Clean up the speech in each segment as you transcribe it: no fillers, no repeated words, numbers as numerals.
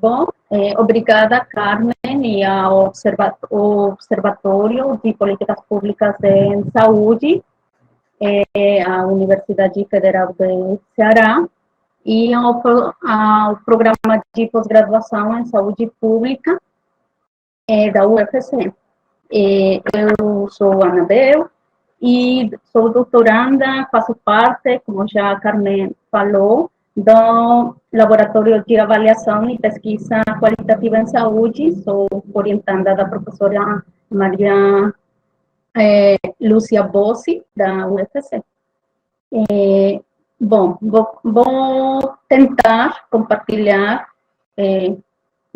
Bom, obrigada, Carmen, e ao Observatório de Políticas Públicas em Saúde, à Universidade Federal de Ceará, e ao Programa de Pós-Graduação em Saúde Pública da UFC. Eu sou Anabel e sou doutoranda, faço parte, como já a Carmen falou, do Laboratório de Avaliação e Pesquisa Qualitativa em Saúde. Sou orientanda da professora Maria Lúcia Bossi, da UFC. Bom, vou tentar compartilhar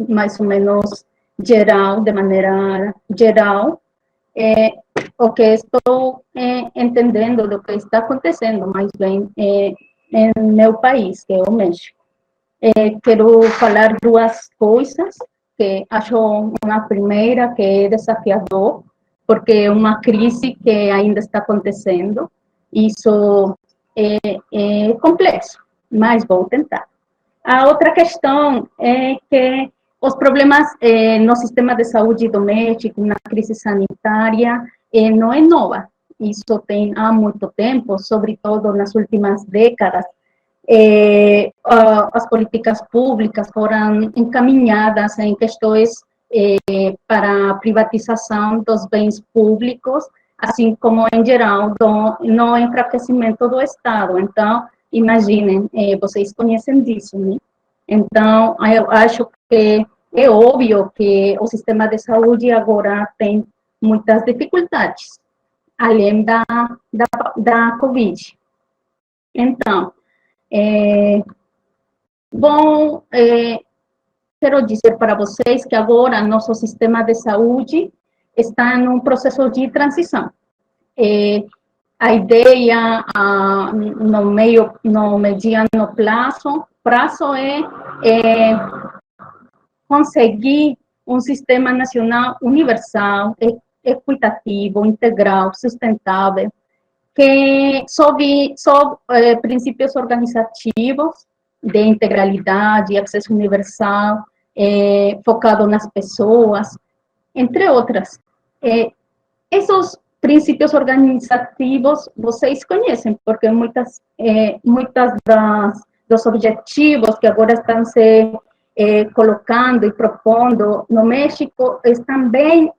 mais ou menos geral, de maneira geral, o que estou entendendo do que está acontecendo, mais bem, em meu país, que é o México. Quero falar duas coisas, que acho uma primeira que é desafiador, porque é uma crise que ainda está acontecendo. Isso é complexo, mas vou tentar. A outra questão é que os problemas no sistema de saúde doméstico, na crise sanitária, não é nova. Isso tem há muito tempo, sobretudo nas últimas décadas. As políticas públicas foram encaminhadas em questões para a privatização dos bens públicos, assim como, em geral, no enfraquecimento do Estado. Então, imaginem, vocês conhecem disso, né? Então, eu acho que é óbvio que o sistema de saúde agora tem muitas dificuldades, além da Covid. Então, bom, quero dizer para vocês que agora nosso sistema de saúde está em um processo de transição. A ideia no mediano prazo é conseguir um sistema nacional universal, equitativo, integral, sustentável, que sob princípios organizativos de integralidade, acesso universal, focado nas pessoas, entre outras. Esses princípios organizativos vocês conhecem, porque muitas dos objetivos que agora estão se colocando e propondo no México estão bem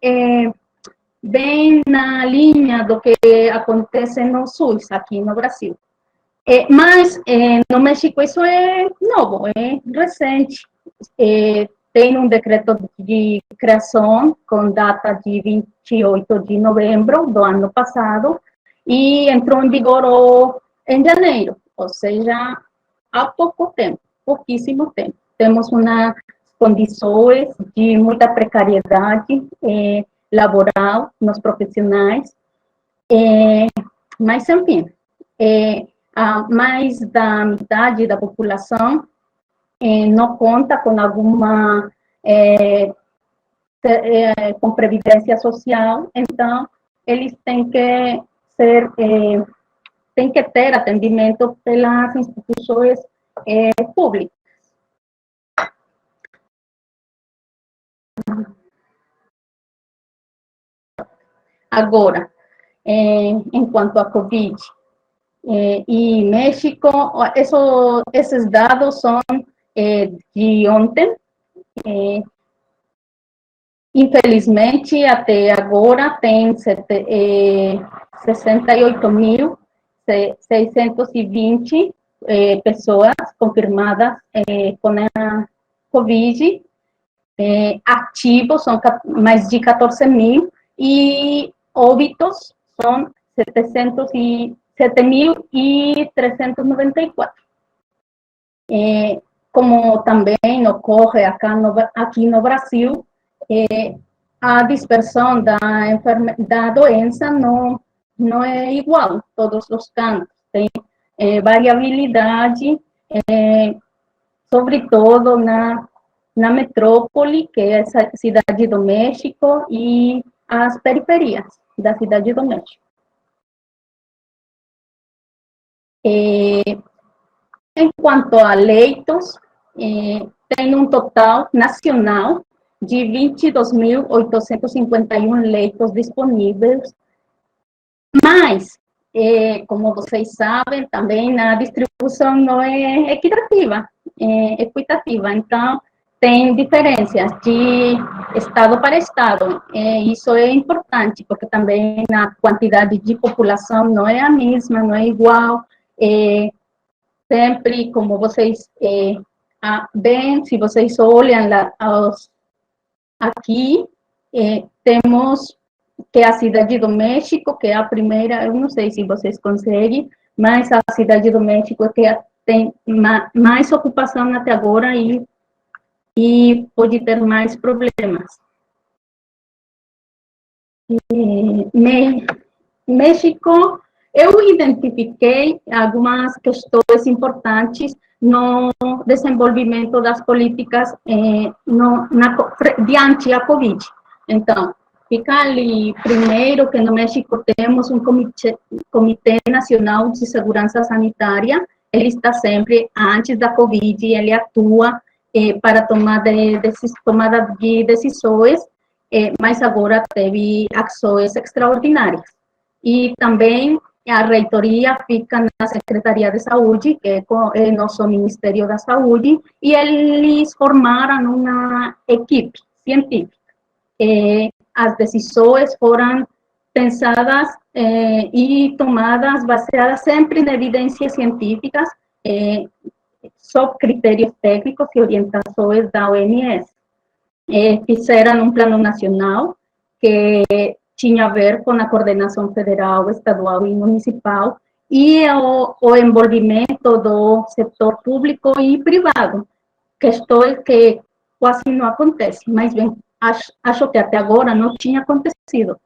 na linha do que acontece no SUS, aqui no Brasil. Mas no México isso é novo, é recente. Tem um decreto de criação com data de 28 de novembro do ano passado e entrou em vigor em janeiro, ou seja, há pouco tempo, pouquíssimo tempo. Temos umas condições de muita precariedade laboral nos profissionais, mas, enfim, mais da metade da população não conta com alguma com previdência social, então eles têm que ter atendimento pelas instituições públicas. Agora, enquanto a Covid e México, esses dados são de ontem. Infelizmente, até agora, tem 68.620 pessoas confirmadas com a Covid. Ativos são mais de 14.000 e óbitos são 7.394. Como também ocorre aqui no Brasil, a dispersão da doença não é igual, todos os cantos. Tem variabilidade, sobretudo na metrópole, que é a cidade do México, e as periferias da cidade do México. Em quanto a leitos, tem um total nacional de 22.851 leitos disponíveis, mas, como vocês sabem, também a distribuição não é equitativa, equitativa, então tem diferenças de estado para estado. Isso é importante, porque também a quantidade de população não é a mesma, não é igual. Sempre, como vocês veem, se vocês olham aqui, temos que a Cidade do México, que é a primeira, eu não sei se vocês conseguem, mas a Cidade do México é que tem mais ocupação até agora e pode ter mais problemas. México, eu identifiquei algumas questões importantes no desenvolvimento das políticas diante a Covid. Então, fica ali, primeiro, que no México temos um Comitê Nacional de Segurança Sanitária, ele está sempre, antes da Covid, ele atua para tomada de decisões, mas agora teve ações extraordinárias. E também a reitoria fica na Secretaria de Saúde, que é nosso Ministério da Saúde, e eles formaram uma equipe científica. As decisões foram pensadas e tomadas baseadas sempre em evidências científicas, sob critérios técnicos e orientações da OMS. Fizeram um plano nacional que tinha a ver com a coordenação federal, estadual e municipal, e o envolvimento do setor público e privado, questões que quase não acontecem, mas bem, acho que até agora não tinha acontecido.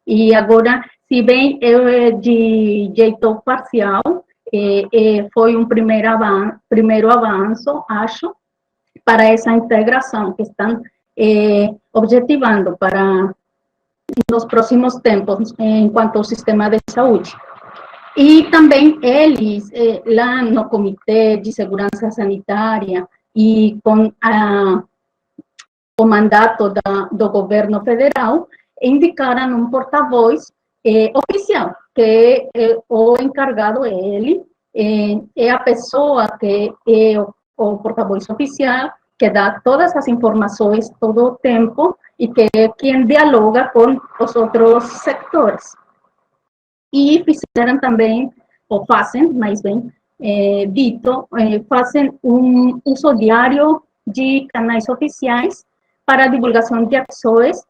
E agora, se bem de jeito parcial, foi um primeiro avanço, acho, para essa integração que estão objetivando para nos próximos tempos em quanto ao sistema de saúde. E também eles, lá no Comitê de Segurança Sanitária e com o mandato do governo federal, indicaram um porta-voz oficial, que é o encargado, ele, é a pessoa que é o porta-voz oficial, que dá todas as informações todo o tempo e que é quem dialoga com os outros sectores. E fizeram também, ou fazem, mais bem dito, fazem um uso diário de canais oficiais para divulgação de ações,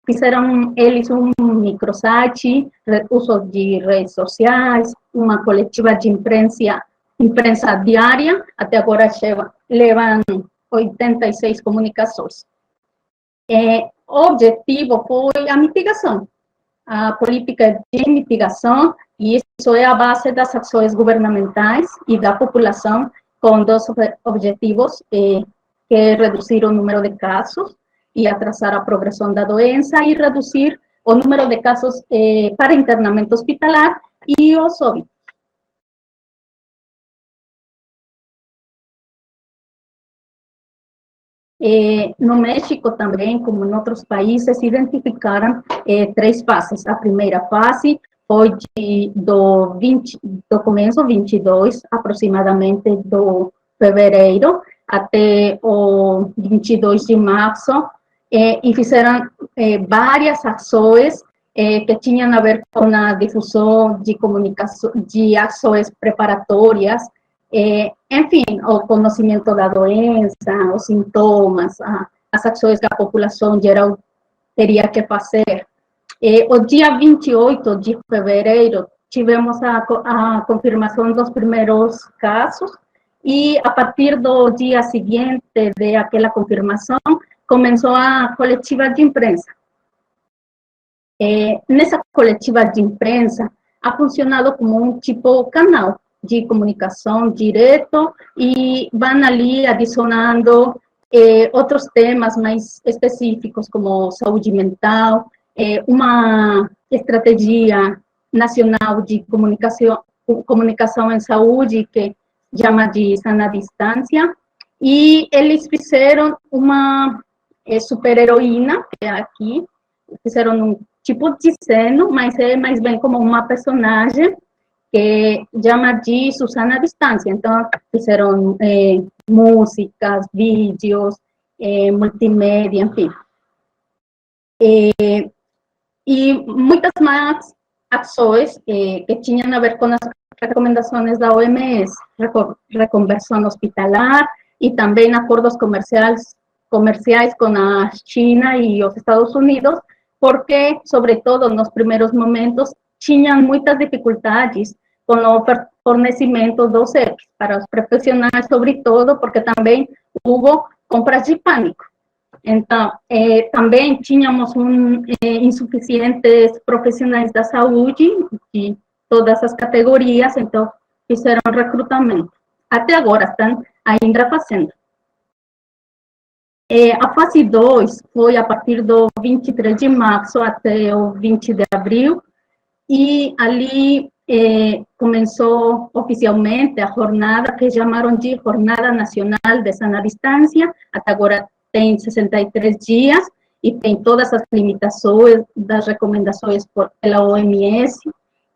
fizeram eles um microsite, uso de redes sociais, uma coletiva de imprensa diária, até agora levam 86 comunicações. O objetivo foi a mitigação, a política de mitigação, e isso é a base das ações governamentais e da população, com dois objetivos, que é reduzir o número de casos e atrasar a progressão da doença e reduzir o número de casos para internamento hospitalar e os óbitos. No México também, como em outros países, identificaram três fases. A primeira fase foi do começo 22, aproximadamente do fevereiro, até o 22 de março, e fizeram várias ações que tinham a ver com a difusão de comunicação, de ações preparatórias, enfim, o conhecimento da doença, os sintomas, as ações que a população geral teria que fazer. O dia 28 de fevereiro, tivemos a confirmação dos primeiros casos, e a partir do dia seguinte daquela confirmação, começou a coletiva de imprensa. Nessa coletiva de imprensa, ha funcionado como um tipo canal de comunicação direto, e vão ali adicionando outros temas mais específicos, como saúde mental, uma estratégia nacional de comunicação em saúde, que chama de Sana Distância, e eles fizeram uma super-heroína, que é aqui, fizeram um tipo de desenho, mas é mais bem como uma personagem, que chama de Susana Distância. Então, fizeram músicas, vídeos, multimédia, enfim. E muitas mais ações que tinham a ver com as recomendações da OMS, reconversão hospitalar e também acordos comerciais com a China e os Estados Unidos, porque, sobretudo, nos primeiros momentos, tinham muitas dificuldades com o fornecimento dos EPIs para os profissionais, sobretudo, porque também houve compras de pânico. Então, também tínhamos insuficientes profissionais da saúde, de todas as categorias, então fizeram recrutamento. Até agora estão ainda fazendo. A fase 2 foi a partir do 23 de março até o 20 de abril, e ali começou oficialmente a jornada que chamaram de Jornada Nacional de Sana Distância. Até agora tem 63 dias e tem todas as limitações das recomendações pela OMS,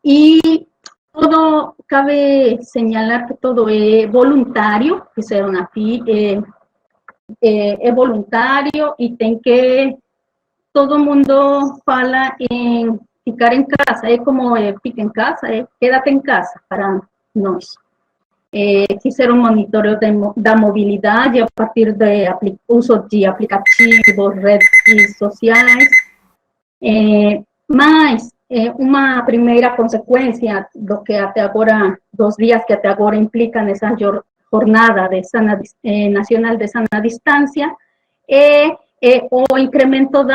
e todo, cabe señalar que todo é voluntário, fizeram aqui, é voluntário, e tem que, todo mundo fala em ficar em casa, é como fica em casa, quédate em casa para nós. Fizeram um monitoreo da mobilidade a partir do uso de aplicativos, redes sociais, mas uma primeira consequência do que até agora, dos dias que até agora implicam essa jornada de nacional de sana distância, é o incremento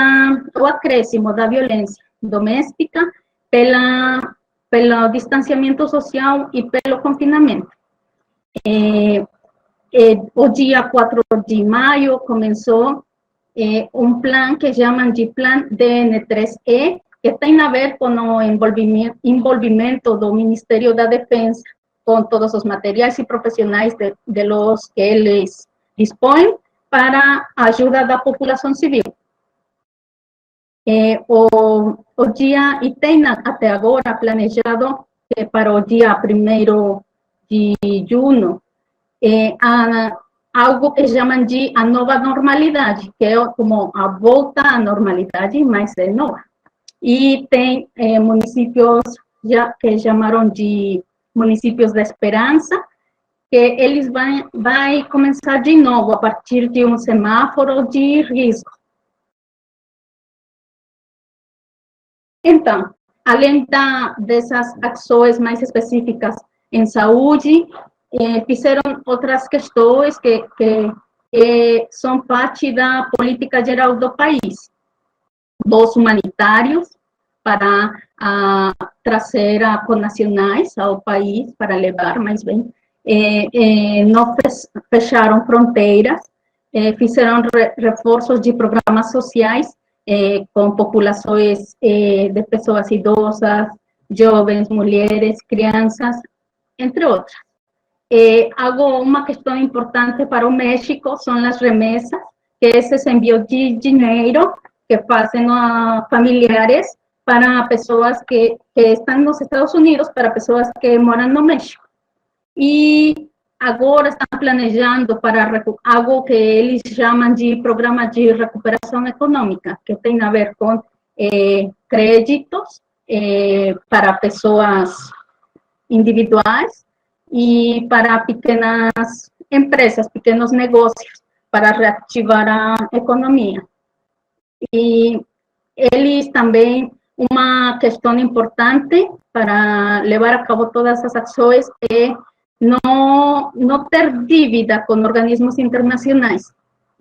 o acréscimo da violência doméstica pelo distanciamento social e pelo confinamento. O dia 4 de maio começou um plano que chamam de Plan DN3E, que tem a ver com o envolvimento do Ministério da Defesa com todos os materiais e profissionais de los que eles dispõem para a ajuda da população civil. O dia, e tem até agora planejado para o dia 1º de junho, algo que chamam de a nova normalidade, que é como a volta à normalidade, mas é nova. E tem municípios que chamaram de municípios da esperança, que eles vai começar de novo a partir de um semáforo de risco. Então, além dessas ações mais específicas em saúde, fizeram outras questões que são parte da política geral do país. Voos humanitários para trazer a connacionais ao país, para levar, mais bem. Não fecharam fronteiras, fizeram reforços de programas sociais com populações de pessoas idosas, jovens, mulheres, crianças, entre outras. Uma questão importante para o México são as remessas, que esses envios de dinheiro que fazem a familiares para pessoas que estão nos Estados Unidos, para pessoas que moram no México. E agora estão planejando para algo que eles chamam de programa de recuperação econômica, que tem a ver com créditos para pessoas individuais e para pequenas empresas, pequenos negócios, para reativar a economia. E eles também, uma questão importante para levar a cabo todas as ações é não ter dívida com organismos internacionais.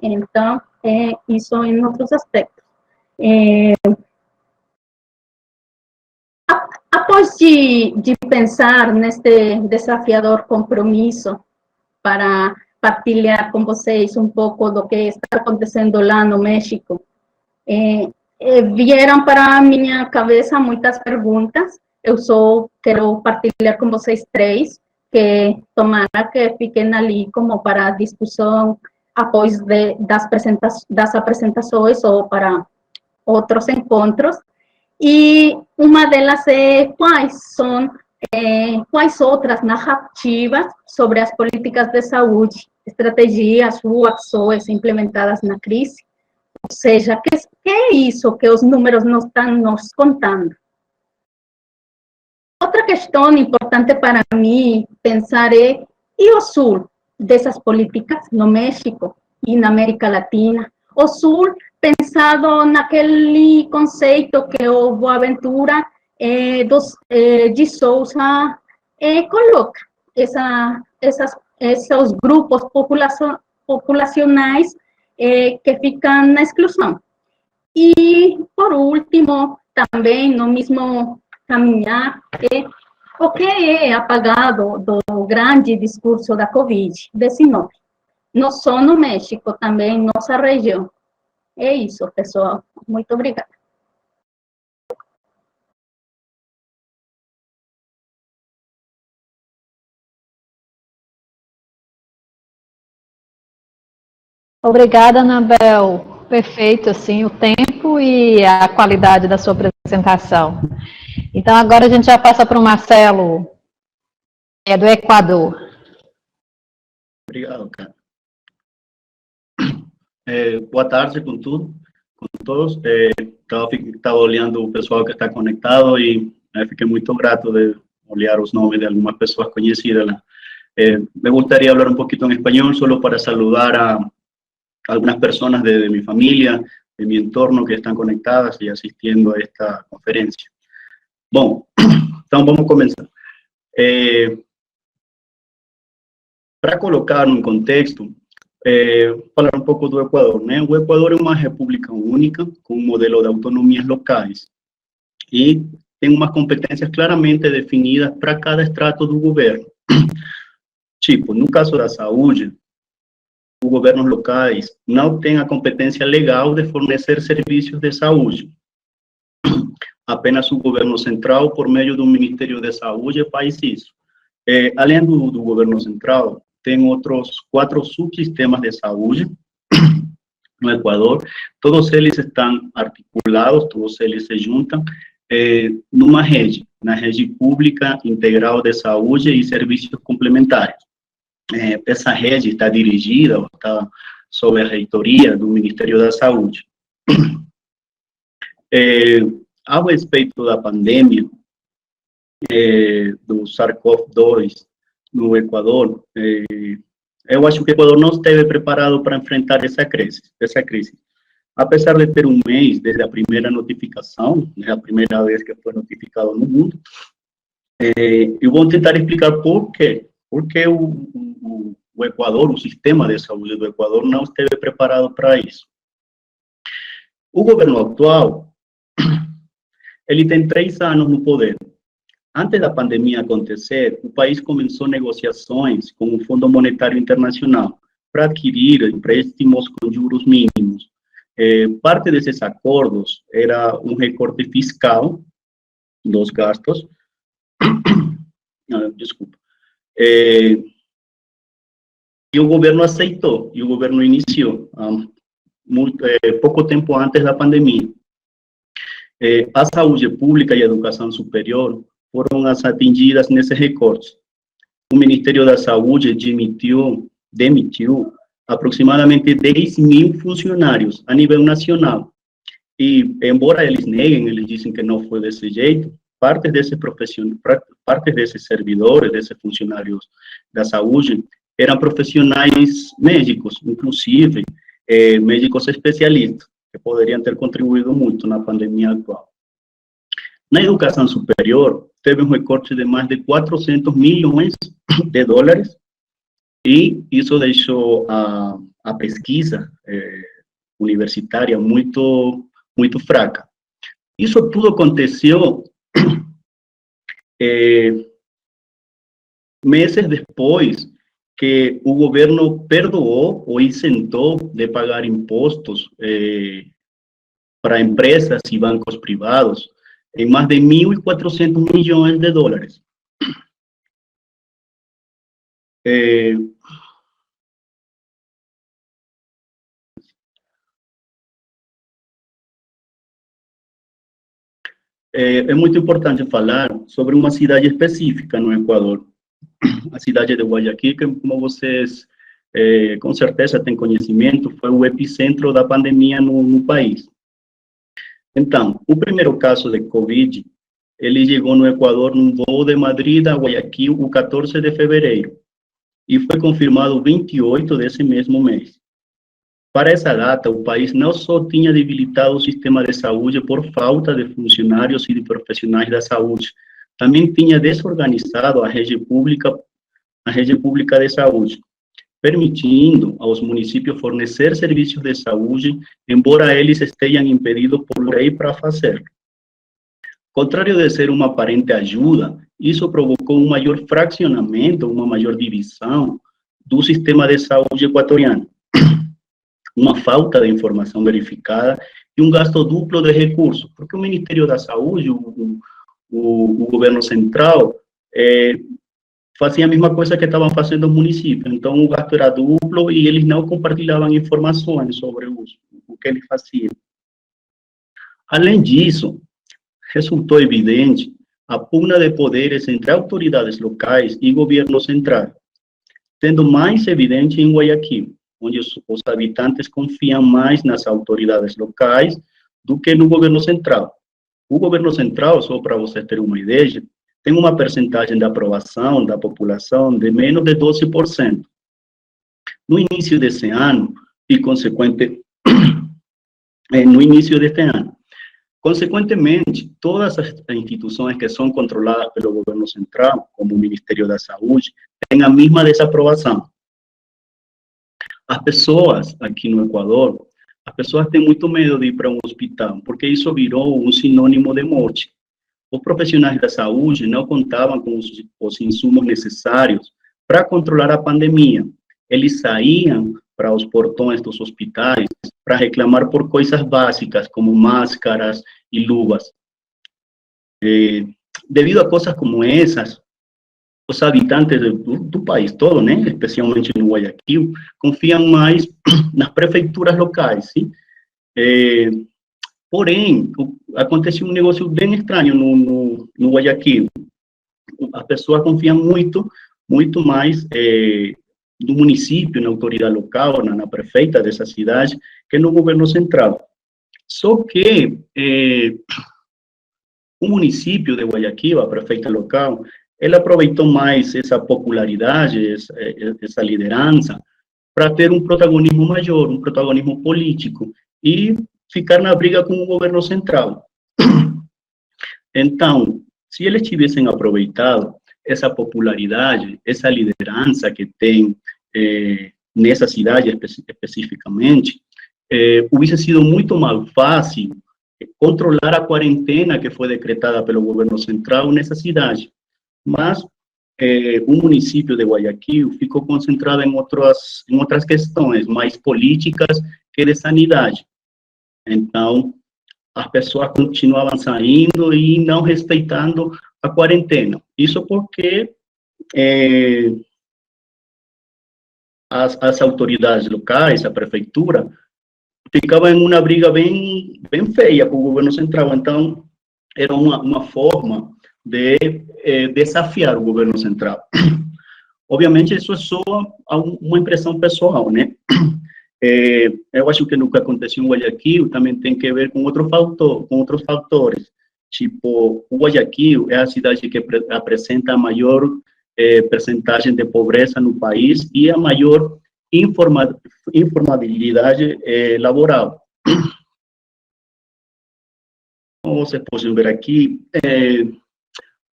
Então, isso em outros aspectos. Após de pensar neste desafiador compromisso para partilhar com vocês um pouco do que está acontecendo lá no México, vieram para a minha cabeça muitas perguntas. Eu só quero partilhar com vocês 3, que tomara que fiquem ali como para discussão após das apresentações ou para outros encontros. E uma delas é quais outras narrativas sobre as políticas de saúde, estratégias ou ações implementadas na crise. Ou seja, que é isso que os números não estão nos contando? Outra questão importante para mim pensar é, e o Sul dessas políticas no México e na América Latina? O Sul, pensado naquele conceito que o Boaventura de Souza coloca, esses grupos populacionais que ficam na exclusão. E, por último, também no mesmo caminhar, o que é apagado do grande discurso da Covid-19, não só no México, também em nossa região. É isso, pessoal. Muito obrigada. Obrigada, Anabel. Perfeito, assim, o tempo e a qualidade da sua apresentação. Então, agora a gente já passa para o Marcelo, do Equador. Obrigado, cara. Boa tarde com todos. Estava olhando o pessoal que está conectado e fiquei muito grato de olhar os nomes de algumas pessoas conhecidas. Me gustaría hablar un poquito en español, solo para saludar a algunas personas de mi familia, de mi entorno que están conectadas y asistiendo a esta conferencia. Bom, então vamos começar. Para colocar um contexto, falar um pouco do Equador, né? O Equador é uma república única, com um modelo de autonomias locais, e tem umas competências claramente definidas para cada estrato do governo. Tipo, no caso da saúde, os governos locais não têm a competência legal de fornecer serviços de saúde. Apenas o governo central, por meio do Ministério da Saúde, faz isso. Além do governo central, tem outros 4 subsistemas de saúde no Equador. Todos eles estão articulados, todos eles se juntam numa rede, na rede pública integral de saúde e serviços complementares. Essa rede está dirigida, está sob a reitoria do Ministério da Saúde. A respeito da pandemia do SARS-CoV-2 no Equador, eu acho que o Equador não esteve preparado para enfrentar essa crise. Apesar de ter um mês desde a primeira notificação, né, a primeira vez que foi notificado no mundo, eu vou tentar explicar por quê. Porque o Equador, o sistema de saúde do Equador não esteve preparado para isso. O governo atual, ele tem 3 anos no poder. Antes da pandemia acontecer, o país começou negociações com o Fundo Monetário Internacional para adquirir empréstimos com juros mínimos. Parte desses acordos era um recorte fiscal dos gastos. Desculpa. E o governo aceitou, e o governo iniciou, pouco tempo antes da pandemia. A saúde pública e a educação superior foram as atingidas nesses recortes. O Ministério da Saúde demitiu aproximadamente 10 mil funcionários a nível nacional. E, embora eles neguem, eles dizem que não foi desse jeito, parte desses servidores, desses funcionários da saúde, eram profissionais médicos, inclusive médicos especialistas, que poderiam ter contribuído muito na pandemia atual. Na educação superior, teve um recorte de mais de 400 milhões de dólares, e isso deixou a pesquisa universitária muito fraca. Isso tudo aconteceu meses depois que o governo perdoou ou isentou de pagar impostos para empresas e bancos privados em mais de 1.400 milhões de dólares. É, é muito importante falar sobre uma cidade específica no Equador, a cidade de Guayaquil, que como vocês com certeza têm conhecimento, foi o epicentro da pandemia no país. Então, o primeiro caso de Covid, ele chegou no Equador num voo de Madrid a Guayaquil o 14 de fevereiro, e foi confirmado 28 desse mesmo mês. Para essa data, o país não só tinha debilitado o sistema de saúde por falta de funcionários e de profissionais da saúde, também tinha desorganizado a rede pública de saúde, permitindo aos municípios fornecer serviços de saúde, embora eles estejam impedidos por lei para fazê-lo. Contrário de ser uma aparente ajuda, isso provocou um maior fracionamento, uma maior divisão do sistema de saúde equatoriano, uma falta de informação verificada e um gasto duplo de recursos, porque o Ministério da Saúde, o governo central, fazia a mesma coisa que estavam fazendo os municípios, então o gasto era duplo e eles não compartilhavam informações sobre o que eles faziam. Além disso, resultou evidente a pugna de poderes entre autoridades locais e governo central, sendo mais evidente em Guayaquil, onde os habitantes confiam mais nas autoridades locais do que no governo central. O governo central, só para vocês terem uma ideia, tem uma percentagem de aprovação da população de menos de 12%. No início desse ano, e no início deste ano. Consequentemente, todas as instituições que são controladas pelo governo central, como o Ministério da Saúde, têm a mesma desaprovação. As pessoas aqui no Equador, as pessoas têm muito medo de ir para um hospital, porque isso virou um sinônimo de morte. Os profissionais da saúde não contavam com os insumos necessários para controlar a pandemia. Eles saíam para os portões dos hospitais para reclamar por coisas básicas, como máscaras e luvas. Devido a coisas como essas, os habitantes do país todo, né, especialmente no Guayaquil, confiam mais nas prefeituras locais, sim? Porém, aconteceu um negócio bem estranho no Guayaquil. As pessoas confiam muito mais no município, na autoridade local, na prefeita dessa cidade, que no governo central. Só que o município de Guayaquil, a prefeita local, ela aproveitou mais essa popularidade, essa liderança, para ter um protagonismo maior, um protagonismo político, e ficar na briga com o governo central. Então, se eles tivessem aproveitado essa popularidade, essa liderança que tem nessa cidade especificamente, hubiese sido muito mais fácil controlar a quarentena que foi decretada pelo governo central nessa cidade. Mas o município de Guayaquil ficou concentrado em outras questões mais políticas que de sanidade. Então, as pessoas continuavam saindo e não respeitando a quarentena. Isso porque as autoridades locais, a prefeitura, ficavam em uma briga bem feia com o governo central. Então, era uma forma de desafiar o governo central. Obviamente, isso é só uma impressão pessoal, né? Eu acho que no que aconteceu em Guayaquil também tem que ver com outros fatores. Tipo, o Guayaquil é a cidade que apresenta a maior percentagem de pobreza no país e a maior informabilidade laboral. Como vocês podem ver aqui,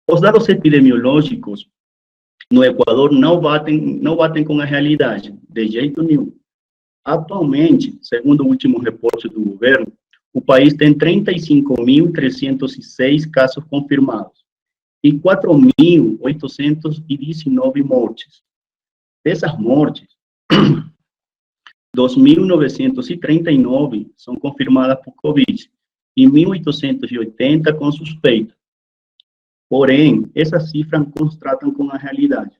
os dados epidemiológicos no Equador não batem com a realidade, de jeito nenhum. Atualmente, segundo o último reporte do governo, o país tem 35.306 casos confirmados e 4.819 mortes. Dessas mortes, 2.939 são confirmadas por Covid e 1.880 com suspeita. Porém, essas cifras contrastam com a realidade.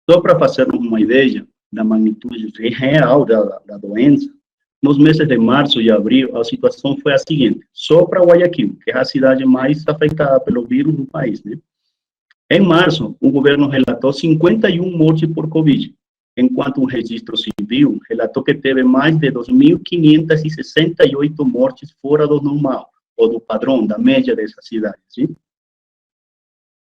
Só para fazermos uma ideia da magnitude real da doença, nos meses de março e abril, a situação foi a seguinte: só para Guayaquil, que é a cidade mais afetada pelo vírus no país, né? Em março, o governo relatou 51 mortes por Covid, enquanto o registro civil relatou que teve mais de 2.568 mortes fora do normal, ou do padrão, da média dessa cidade, sim?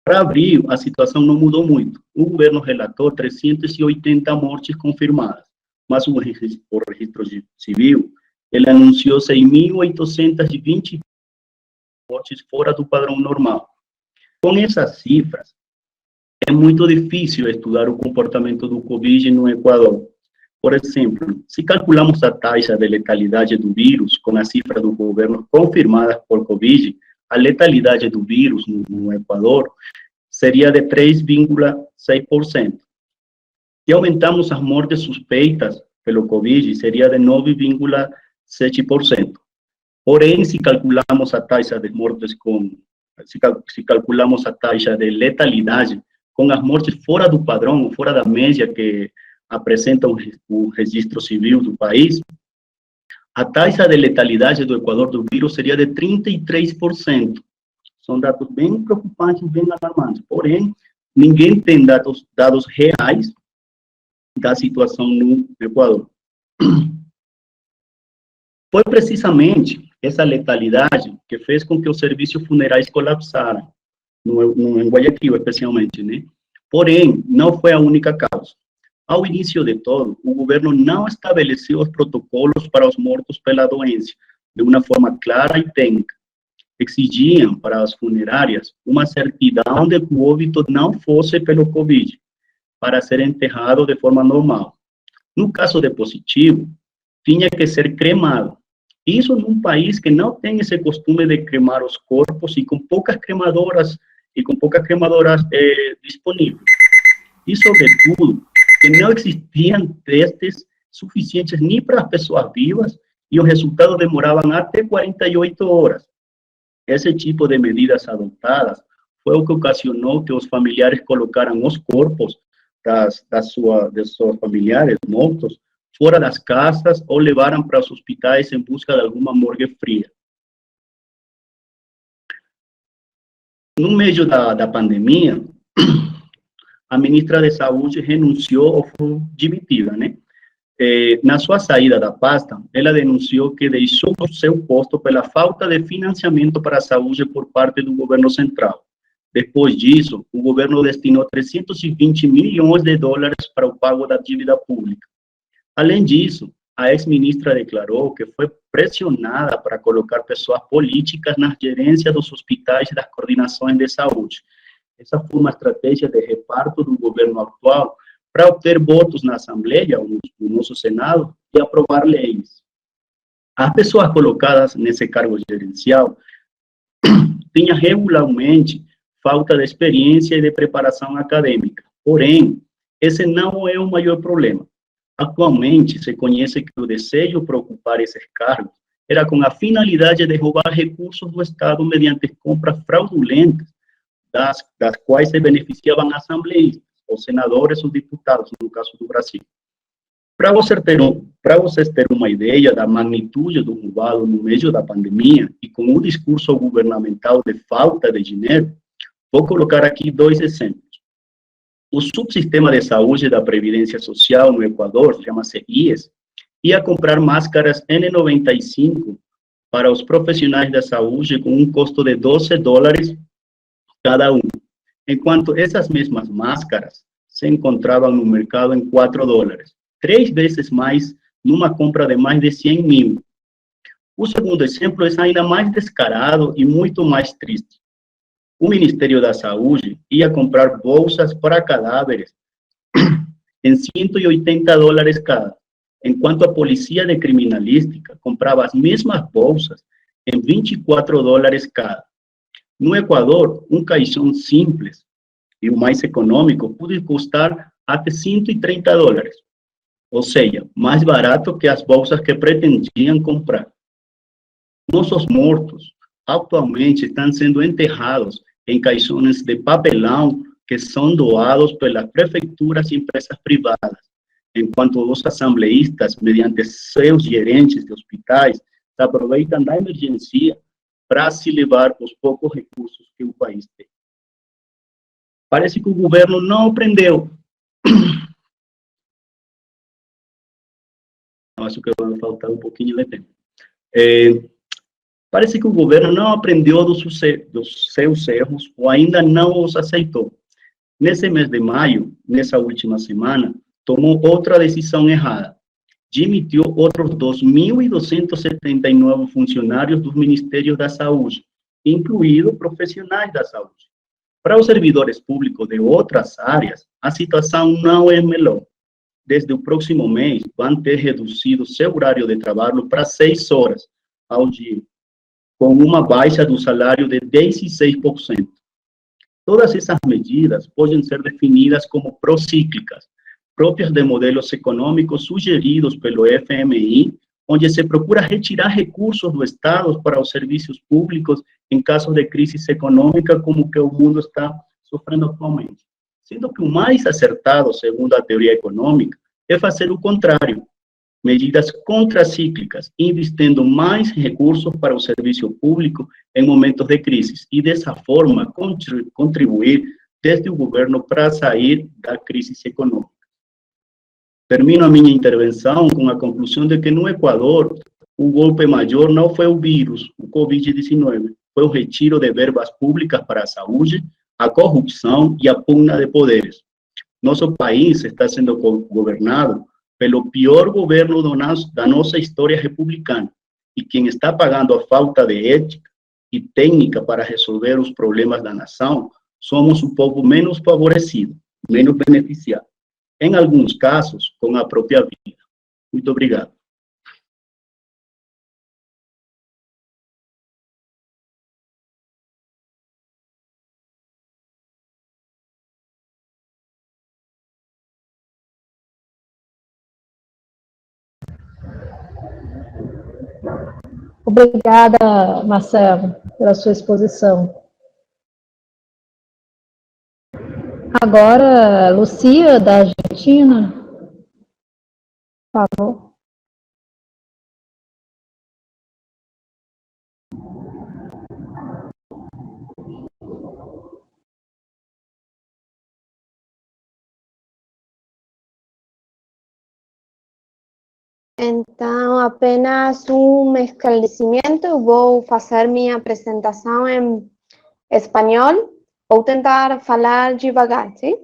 Para abril, a situação não mudou muito. O governo relatou 380 mortes confirmadas, mas o registro civil, ele anunciou 6.820 mortes fora do padrão normal. Com essas cifras, é muito difícil estudar o comportamento do Covid no Equador. Por exemplo, se calculamos a taxa de letalidade do vírus com a cifra do governo confirmada por Covid, a letalidade do vírus no Equador seria de 3,6%. Se aumentamos as mortes suspeitas pelo Covid, seria de 9,7%. Porém, se calculamos a taxa de mortes se calculamos a taxa de letalidade com as mortes fora do padrão, fora da média que apresenta o registro civil do país, a taxa de letalidade do Equador do vírus seria de 33%. São dados bem preocupantes, bem alarmantes. Porém, ninguém tem dados reais da situação no Equador. Foi precisamente essa letalidade que fez com que os serviços funerais colapsaram, em Guayaquil especialmente, né? Porém, não foi a única causa. Ao início de todo, o governo não estabeleceu os protocolos para os mortos pela doença, de uma forma clara e técnica. Exigiam para as funerárias uma certidão de que o óbito não fosse pelo Covid, para ser enterrado de forma normal. No caso de positivo, tinha que ser cremado. Isso num país que não tem esse costume de cremar os corpos e com poucas cremadoras disponíveis. E, sobretudo, que não existiam testes suficientes nem para as pessoas vivas e os resultados demoravam até 48 horas. Esse tipo de medidas adotadas foi o que ocasionou que os familiares colocaram os corpos de seus familiares mortos fora das casas ou levaram para os hospitais em busca de alguma morgue fria. No meio da pandemia, a ministra de Saúde renunciou ou foi demitida, né? Na sua saída da pasta, ela denunciou que deixou o seu posto pela falta de financiamento para a saúde por parte do governo central. Depois disso, o governo destinou 320 milhões de dólares para o pago da dívida pública. Além disso, a ex-ministra declarou que foi pressionada para colocar pessoas políticas na gerência dos hospitais e das coordenações de saúde. Essa foi uma estratégia de reparto do governo atual para obter votos na Assembleia, ou no nosso Senado, e aprovar leis. As pessoas colocadas nesse cargo gerencial tinham regularmente falta de experiência e de preparação acadêmica. Porém, esse não é o maior problema. Atualmente, se conhece que o desejo para ocupar esses cargos era com a finalidade de roubar recursos do Estado mediante compras fraudulentas, das quais se beneficiavam assembleístas, os senadores, os deputados, no caso do Brasil. Para vocês terem uma ideia da magnitude do roubado no meio da pandemia e com o discurso governamental de falta de dinheiro, vou colocar aqui dois exemplos. O subsistema de saúde da Previdência Social no Equador, chama-se IES, ia comprar máscaras N95 para os profissionais da saúde com um custo de $12 cada um, enquanto essas mesmas máscaras se encontravam no mercado em $4, 3 vezes mais numa compra de mais de 100 mil. O segundo exemplo é ainda mais descarado e muito mais triste. O Ministério da Saúde ia comprar bolsas para cadáveres em $180 cada, enquanto a Polícia de Criminalística comprava as mesmas bolsas em $24 cada. No Equador, um caixão simples e o mais econômico pode custar até $130, ou seja, mais barato que as bolsas que pretendiam comprar. Nossos mortos atualmente estão sendo enterrados em caixões de papelão que são doados pelas prefeituras e empresas privadas, enquanto os assembleístas, mediante seus gerentes de hospitais, se aproveitam da emergência para se levar os poucos recursos que o país tem. Parece que o governo não aprendeu. Acho que vai faltar um pouquinho de tempo. Parece que o governo não aprendeu dos seus erros ou ainda não os aceitou. Nesse mês de maio, nessa última semana, tomou outra decisão errada. Demitiu outros 2.279 funcionários dos Ministérios da Saúde, incluídos profissionais da saúde. Para os servidores públicos de outras áreas, a situação não é melhor. Desde o próximo mês, vão ter reduzido seu horário de trabalho para 6 horas ao dia, com uma baixa do salário de 16%. Todas essas medidas podem ser definidas como procíclicas, próprias de modelos econômicos sugeridos pelo FMI, onde se procura retirar recursos do Estado para os serviços públicos em casos de crise econômica como que o mundo está sofrendo atualmente. Sendo que o mais acertado, segundo a teoria econômica, é fazer o contrário, medidas contracíclicas, investindo mais recursos para o serviço público em momentos de crise e, dessa forma, contribuir desde o governo para sair da crise econômica. Termino a minha intervenção com a conclusão de que no Equador o golpe maior não foi o vírus, o Covid-19, foi o retiro de verbas públicas para a saúde, a corrupção e a pugna de poderes. Nosso país está sendo governado pelo pior governo da nossa história republicana, e quem está pagando a falta de ética e técnica para resolver os problemas da nação somos o povo menos favorecido, menos beneficiado, em alguns casos, com a própria vida. Muito obrigado. Obrigada, Marcelo, pela sua exposição. Agora, Lucia, da Argentina, por favor. Então, apenas um esclarecimento, eu vou fazer minha apresentação em espanhol, vou tentar falar devagar, ¿sí?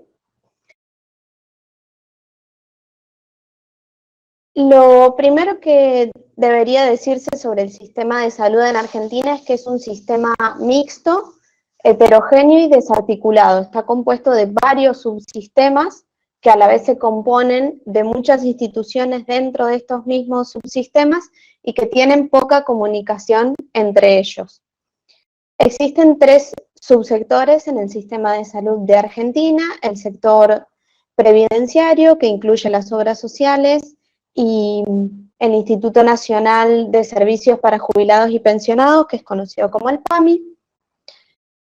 Lo primero que debería decirse sobre el sistema de salud en Argentina es que es un sistema mixto, heterogéneo y desarticulado. Está compuesto de varios subsistemas que a la vez se componen de muchas instituciones dentro de estos mismos subsistemas y que tienen poca comunicación entre ellos. Existen 3 subsectores en el sistema de salud de Argentina: el sector previdenciario, que incluye las obras sociales, y el Instituto Nacional de Servicios para Jubilados y Pensionados, que es conocido como el PAMI,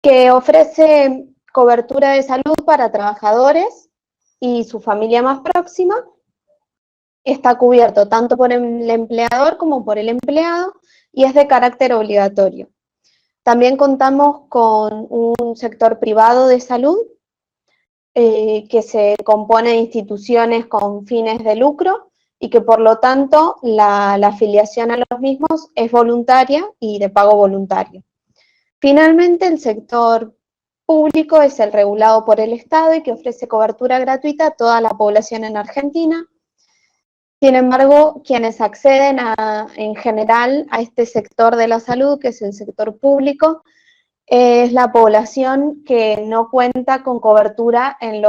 que ofrece cobertura de salud para trabajadores y su familia más próxima. Está cubierto tanto por el empleador como por el empleado y es de carácter obligatorio. También contamos con un sector privado de salud que se compone de instituciones con fines de lucro y que por lo tanto la afiliación a los mismos es voluntaria y de pago voluntario. Finalmente, el sector público es el regulado por el Estado y que ofrece cobertura gratuita a toda la población en Argentina. Sin embargo, quienes acceden en general a este sector de la salud, que es el sector público, es la población que no cuenta con cobertura en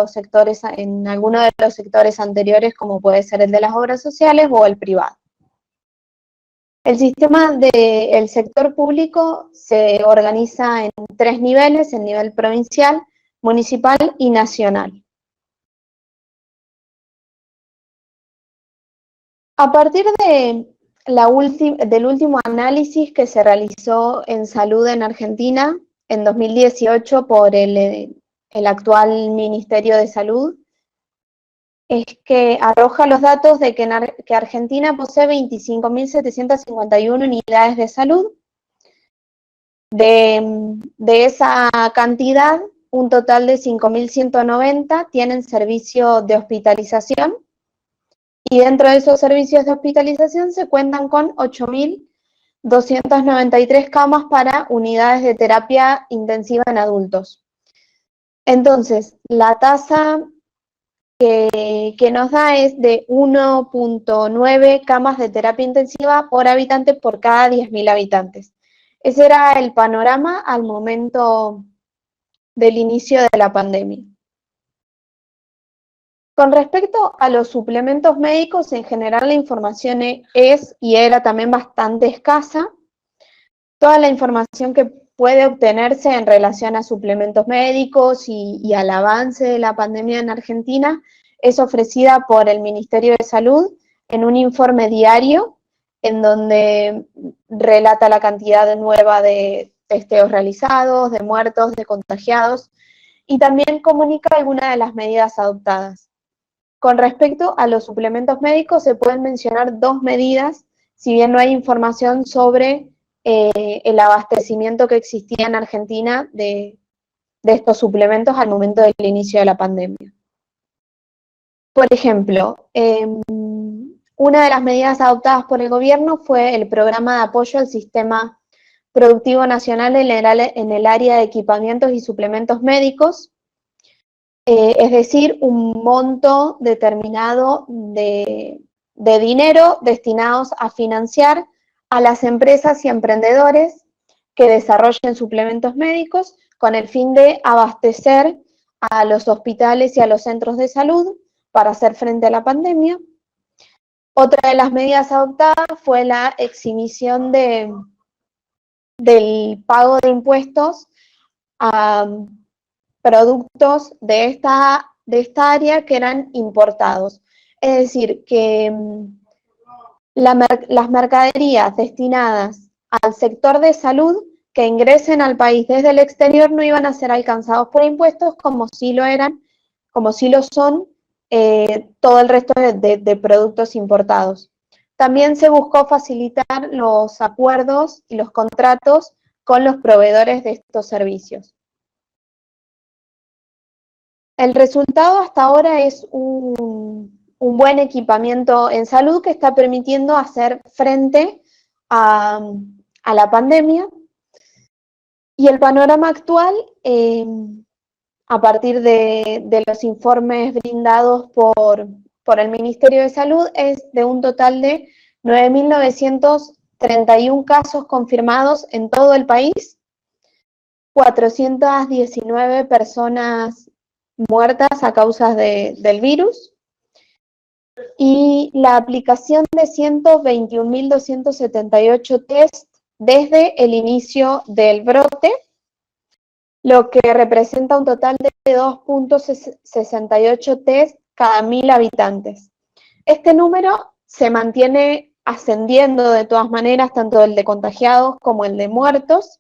alguno de los sectores anteriores, como puede ser el de las obras sociales o el privado. El sistema del sector público se organiza en 3 niveles: el nivel provincial, municipal y nacional. A partir del último análisis que se realizó en salud en Argentina en 2018 por el el actual Ministerio de Salud, es que arroja los datos de que Argentina posee 25.751 unidades de salud. De esa cantidad, un total de 5.190 tienen servicio de hospitalización, y dentro de esos servicios de hospitalización se cuentan con 8.293 camas para unidades de terapia intensiva en adultos. Entonces, la tasa que nos da es de 1.9 camas de terapia intensiva por habitante por cada 10.000 habitantes. Ese era el panorama al momento del inicio de la pandemia. Con respecto a los suplementos médicos, en general la información es y era también bastante escasa. Toda la información que puede obtenerse en relación a suplementos médicos y al avance de la pandemia en Argentina es ofrecida por el Ministerio de Salud en un informe diario en donde relata la cantidad nueva de testeos realizados, de muertos, de contagiados, y también comunica algunas de las medidas adoptadas. Con respecto a los suplementos médicos, se pueden mencionar dos medidas, si bien no hay información sobre el abastecimiento que existía en Argentina de estos suplementos al momento del inicio de la pandemia. Por ejemplo, una de las medidas adoptadas por el gobierno fue el programa de apoyo al sistema productivo nacional en el área de equipamientos y suplementos médicos, es decir, un monto determinado de dinero destinados a financiar a las empresas y emprendedores que desarrollen suplementos médicos con el fin de abastecer a los hospitales y a los centros de salud para hacer frente a la pandemia. Otra de las medidas adoptadas fue la exhibición del pago de impuestos a productos de esta área que eran importados. Es decir, que las mercaderías destinadas al sector de salud que ingresen al país desde el exterior no iban a ser alcanzados por impuestos como sí lo son todo el resto de productos importados. También se buscó facilitar los acuerdos y los contratos con los proveedores de estos servicios. El resultado hasta ahora es un buen equipamiento en salud que está permitiendo hacer frente a la pandemia. Y el panorama actual, a partir de los informes brindados por el Ministerio de Salud, es de un total de 9.931 casos confirmados en todo el país, 419 personas muertas a causa del virus, y la aplicación de 121.278 test desde el inicio del brote, lo que representa un total de 2.68 test cada 1.000 habitantes. Este número se mantiene ascendiendo de todas maneras, tanto el de contagiados como el de muertos.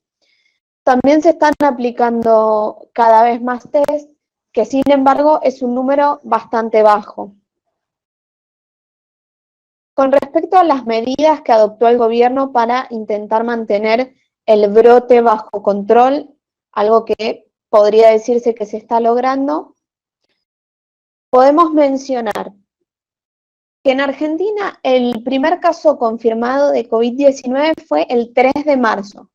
También se están aplicando cada vez más test, que sin embargo es un número bastante bajo. Con respecto a las medidas que adoptó el gobierno para intentar mantener el brote bajo control, algo que podría decirse que se está logrando, podemos mencionar que en Argentina el primer caso confirmado de COVID-19 fue el 3 de marzo.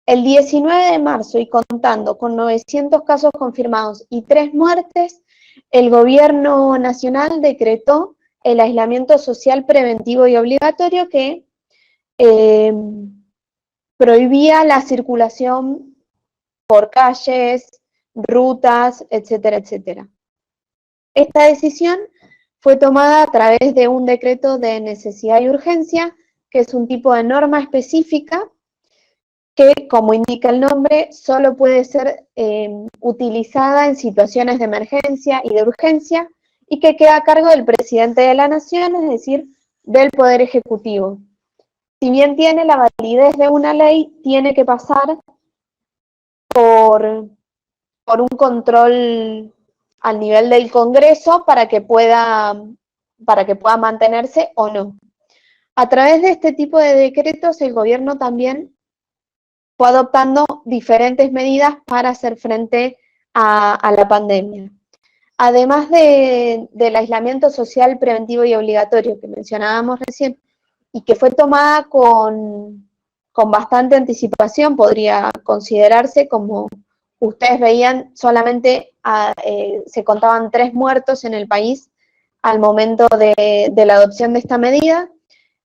El 19 de marzo, y contando con 900 casos confirmados y 3 muertes, el gobierno nacional decretó el aislamiento social preventivo y obligatorio que prohibía la circulación por calles, rutas, etcétera, etcétera. Esta decisión fue tomada a través de un decreto de necesidad y urgencia, que es un tipo de norma específica que, como indica el nombre, solo puede ser utilizada en situaciones de emergencia y de urgencia, y que queda a cargo del presidente de la Nación, es decir, del Poder Ejecutivo. Si bien tiene la validez de una ley, tiene que pasar por por un control al nivel del Congreso para que pueda mantenerse o no. A través de este tipo de decretos, el gobierno también fue adoptando diferentes medidas para hacer frente a la pandemia. Además del aislamiento social preventivo y obligatorio que mencionábamos recién, y que fue tomada con bastante anticipación, podría considerarse, como ustedes veían, solamente se contaban 3 muertos en el país al momento de la adopción de esta medida.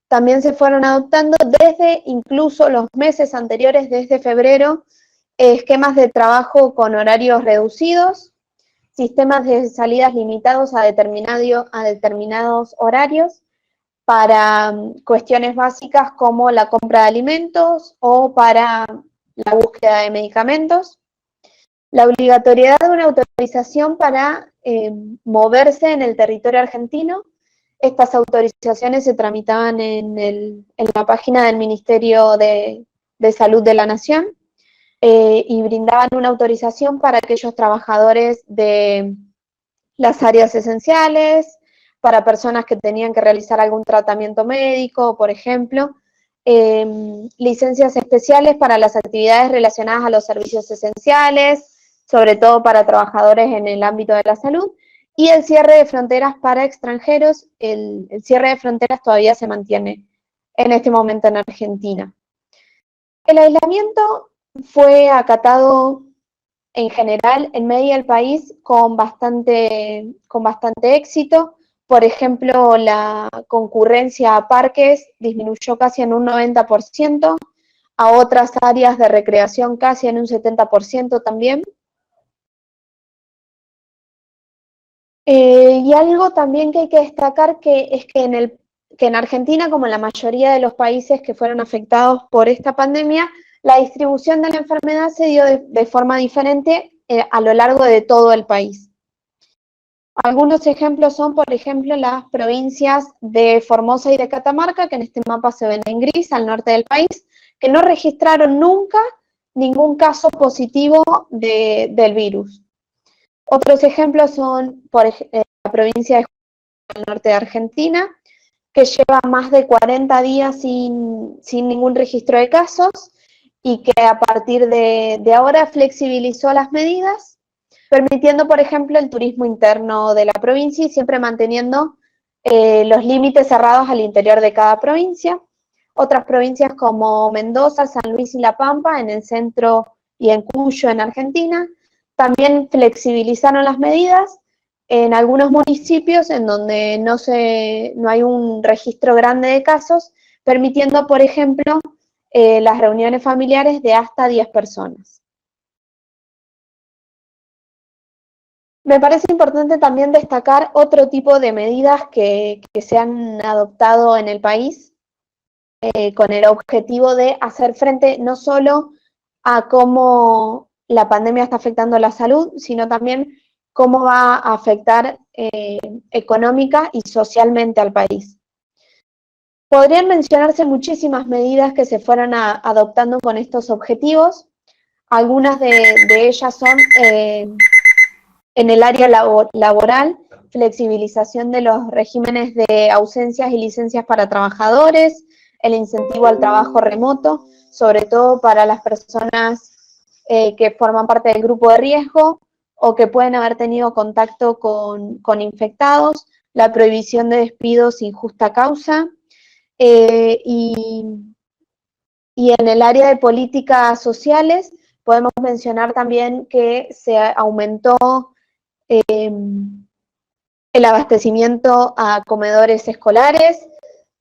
También se fueron adoptando desde incluso los meses anteriores, desde febrero, esquemas de trabajo con horarios reducidos, sistemas de salidas limitados a determinados horarios para cuestiones básicas como la compra de alimentos o para la búsqueda de medicamentos. La obligatoriedad de una autorización para moverse en el territorio argentino. Estas autorizaciones se tramitaban en la página del Ministerio de Salud de la Nación y brindaban una autorización para aquellos trabajadores de las áreas esenciales, para personas que tenían que realizar algún tratamiento médico, por ejemplo, licencias especiales para las actividades relacionadas a los servicios esenciales, sobre todo para trabajadores en el ámbito de la salud, y el cierre de fronteras para extranjeros. El cierre de fronteras todavía se mantiene en este momento en Argentina. El aislamiento fue acatado en general en medio del país con bastante éxito. Por ejemplo, la concurrencia a parques disminuyó casi en un 90%, a otras áreas de recreación casi en un 70% también. Y algo también que hay que destacar es que en Argentina, como en la mayoría de los países que fueron afectados por esta pandemia, la distribución de la enfermedad se dio de forma diferente a lo largo de todo el país. Algunos ejemplos son, por ejemplo, las provincias de Formosa y de Catamarca, que en este mapa se ven en gris, al norte del país, que no registraron nunca ningún caso positivo del virus. Otros ejemplos son, la provincia de Jujuy, al norte de Argentina, que lleva más de 40 días sin ningún registro de casos y que a partir de ahora flexibilizó las medidas, permitiendo, por ejemplo, el turismo interno de la provincia y siempre manteniendo los límites cerrados al interior de cada provincia. Otras provincias como Mendoza, San Luis y La Pampa, en el centro, y en Cuyo, en Argentina, también flexibilizaron las medidas en algunos municipios en donde no hay un registro grande de casos, permitiendo, por ejemplo, las reuniones familiares de hasta 10 personas. Me parece importante también destacar otro tipo de medidas que se han adoptado en el país con el objetivo de hacer frente no solo a cómo la pandemia está afectando la salud, sino también cómo va a afectar económica y socialmente al país. Podrían mencionarse muchísimas medidas que se fueron adoptando con estos objetivos. Algunas de ellas son en el área laboral, flexibilización de los regímenes de ausencias y licencias para trabajadores, el incentivo al trabajo remoto, sobre todo para las personas que forman parte del grupo de riesgo o que pueden haber tenido contacto con infectados, la prohibición de despidos sin justa causa, y en el área de políticas sociales podemos mencionar también que se aumentó el abastecimiento a comedores escolares,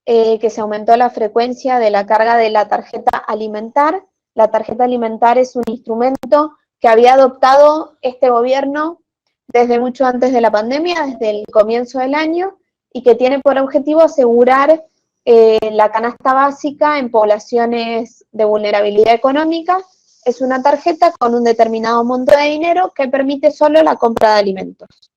que se aumentó la frecuencia de la carga de la tarjeta alimentar. La tarjeta alimentar es un instrumento que había adoptado este gobierno desde mucho antes de la pandemia, desde el comienzo del año, y que tiene por objetivo asegurar la canasta básica en poblaciones de vulnerabilidad económica. Es una tarjeta con un determinado monto de dinero que permite solo la compra de alimentos.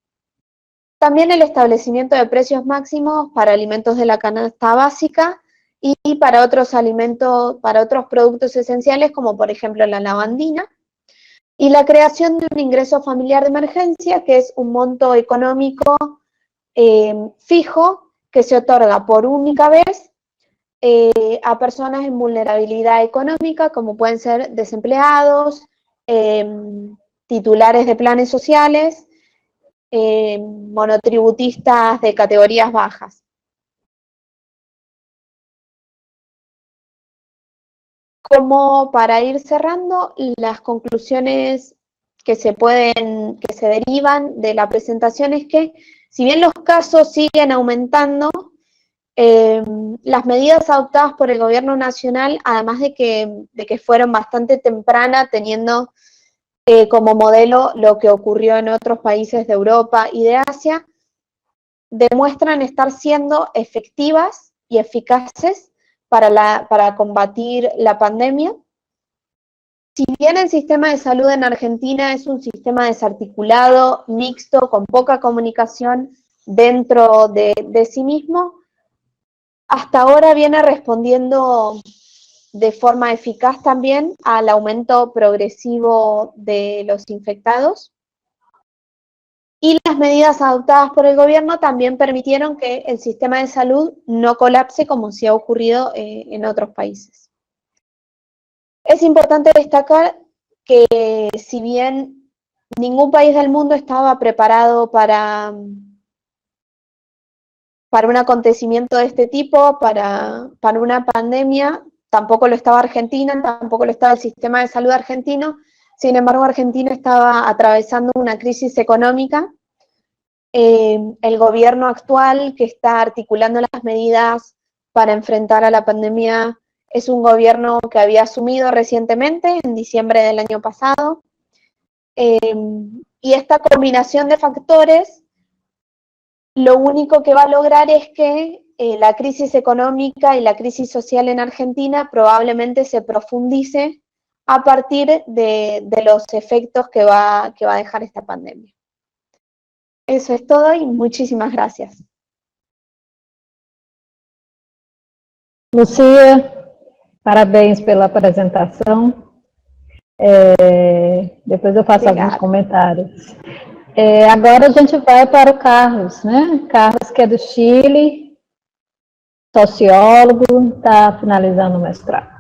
También el establecimiento de precios máximos para alimentos de la canasta básica y para otros alimentos, para otros productos esenciales, como por ejemplo la lavandina. y la creación de un ingreso familiar de emergencia, que es un monto económico fijo que se otorga por única vez a personas en vulnerabilidad económica, como pueden ser desempleados, titulares de planes sociales, monotributistas de categorías bajas. Como para ir cerrando, las conclusiones que se derivan de la presentación es que, si bien los casos siguen aumentando, las medidas adoptadas por el gobierno nacional, además de que fueron bastante tempranas, teniendo como modelo lo que ocurrió en otros países de Europa y de Asia, demuestran estar siendo efectivas y eficaces para combatir la pandemia. Si bien el sistema de salud en Argentina es un sistema desarticulado, mixto, con poca comunicación dentro de sí mismo, hasta ahora viene respondiendo de forma eficaz también al aumento progresivo de los infectados. Y las medidas adoptadas por el gobierno también permitieron que el sistema de salud no colapse como sí ha ocurrido en otros países. Es importante destacar que, si bien ningún país del mundo estaba preparado para un acontecimiento de este tipo, para una pandemia, tampoco lo estaba Argentina, tampoco lo estaba el sistema de salud argentino. Sin embargo, Argentina estaba atravesando una crisis económica. El gobierno actual, que está articulando las medidas para enfrentar a la pandemia, es un gobierno que había asumido recientemente, en diciembre del año pasado, y esta combinación de factores lo único que va a lograr es que la crisis económica y la crisis social en Argentina probablemente se profundice a partir de los efectos que va a dejar esta pandemia. Eso es todo y muchísimas gracias. Lucia, parabéns pela apresentação. Depois eu faço alguns comentários. Agora a gente vai para o Carlos, né? Carlos, que é do Chile, sociólogo, está finalizando o mestrado.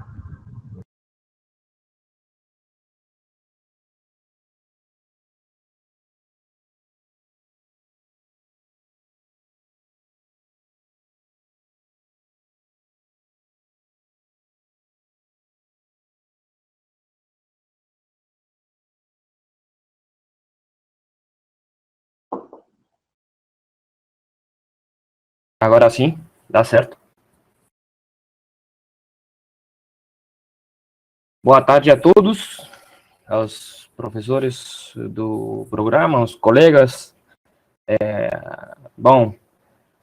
Agora sim, dá certo. Boa tarde a todos, aos professores do programa, aos colegas. Bom,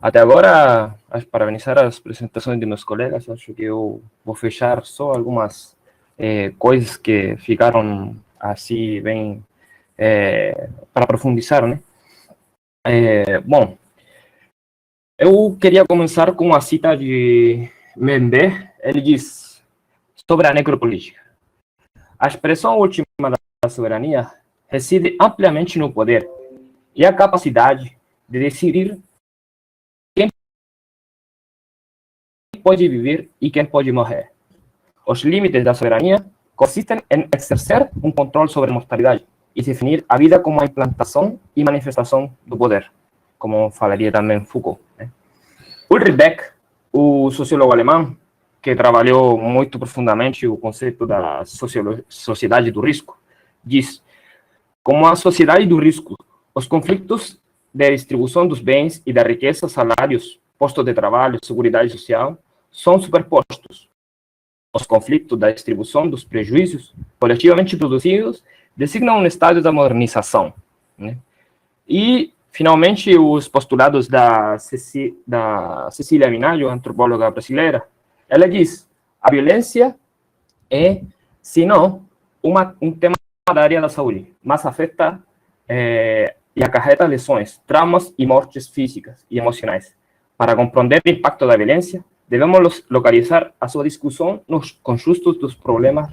até agora, para iniciar as apresentações de meus colegas, acho que eu vou fechar só algumas coisas que ficaram assim bem para profundizar, né? Bom, eu queria começar com uma cita de Mendé. Ele diz sobre a necropolítica: a expressão última da soberania reside ampliamente no poder e a capacidade de decidir quem pode viver e quem pode morrer. Os limites da soberania consistem em exercer um controle sobre a mortalidade e definir a vida como a implantação e manifestação do poder, como falaria também Foucault, né? Ulrich Beck, o sociólogo alemão, que trabalhou muito profundamente o conceito da sociedade do risco, diz: como a sociedade do risco, os conflitos de distribuição dos bens e da riqueza, salários, postos de trabalho, seguridade social, são superpostos. Os conflitos da distribuição dos prejuízos coletivamente produzidos designam um estádio da modernização, né? E, finalmente, os postulados da Cecília Minayo, antropóloga brasileira, ela diz: a violência é, se não, um tema da área da saúde, mas afeta e acarreta lesões, traumas e mortes físicas e emocionais. Para compreender o impacto da violência, devemos localizar a sua discussão nos conjuntos dos problemas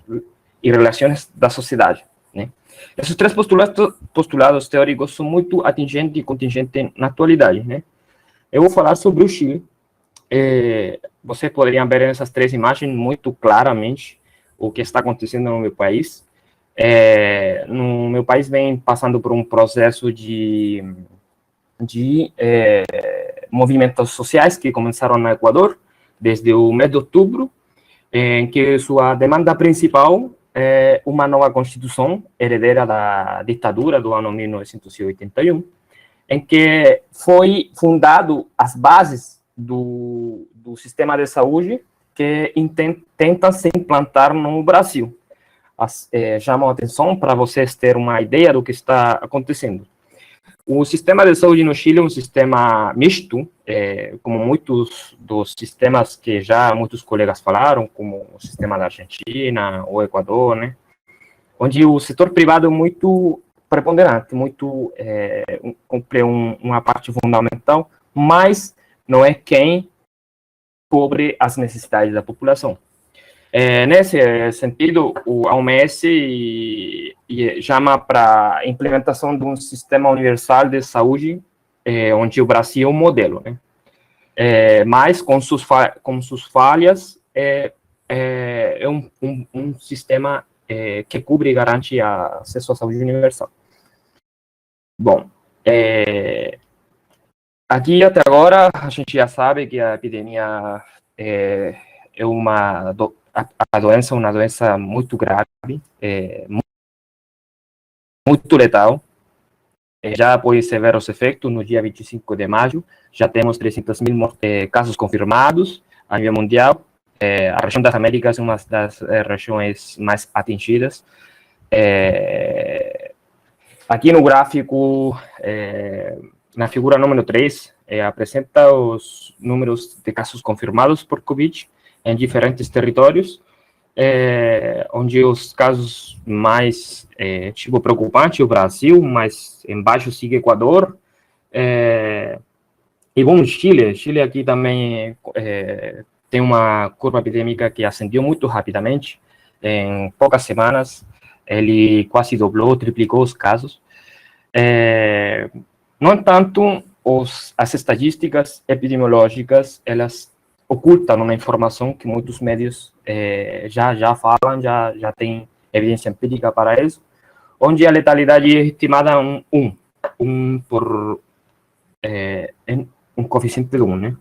e relações da sociedade, né? Esses três postulados teóricos são muito atingentes e contingentes na atualidade, né? Eu vou falar sobre o Chile. Vocês poderiam ver nessas três imagens muito claramente o que está acontecendo no meu país. No meu país vem passando por um processo de movimentos sociais que começaram no Equador desde o mês de outubro, em que sua demanda principal é uma nova constituição herdeira da ditadura do ano 1981, em que foi fundado as bases do sistema de saúde que tenta se implantar no Brasil. Chamam a atenção para vocês terem uma ideia do que está acontecendo. O sistema de saúde no Chile é um sistema misto, como muitos dos sistemas que já muitos colegas falaram, como o sistema da Argentina, o Equador, né? Onde o setor privado é muito preponderante, cumpre uma parte fundamental, mas não é quem cobre as necessidades da população. Nesse sentido, a OMS chama para a implementação de um sistema universal de saúde, onde o Brasil é um modelo, né? Mas com suas falhas, é um sistema que cobre e garante acesso à saúde universal. Bom, aqui até agora a gente já sabe que a epidemia a doença é uma doença muito grave, muito letal. Já pode se ver os efeitos no dia 25 de maio. Já temos 300.000 casos confirmados a nível mundial. A região das Américas é uma das regiões mais atingidas. Aqui no gráfico, na figura número 3, apresenta os números de casos confirmados por Covid em diferentes territórios, onde os casos mais preocupante é o Brasil, mas embaixo sigue Equador, e bom, Chile aqui também tem uma curva epidêmica que ascendeu muito rapidamente, em poucas semanas, ele quase dobrou, triplicou os casos. No entanto, as estatísticas epidemiológicas, elas ocultam uma informação que muitos médios já falam, já tem evidência empírica para isso, onde a letalidade é estimada em um coeficiente de 1, né?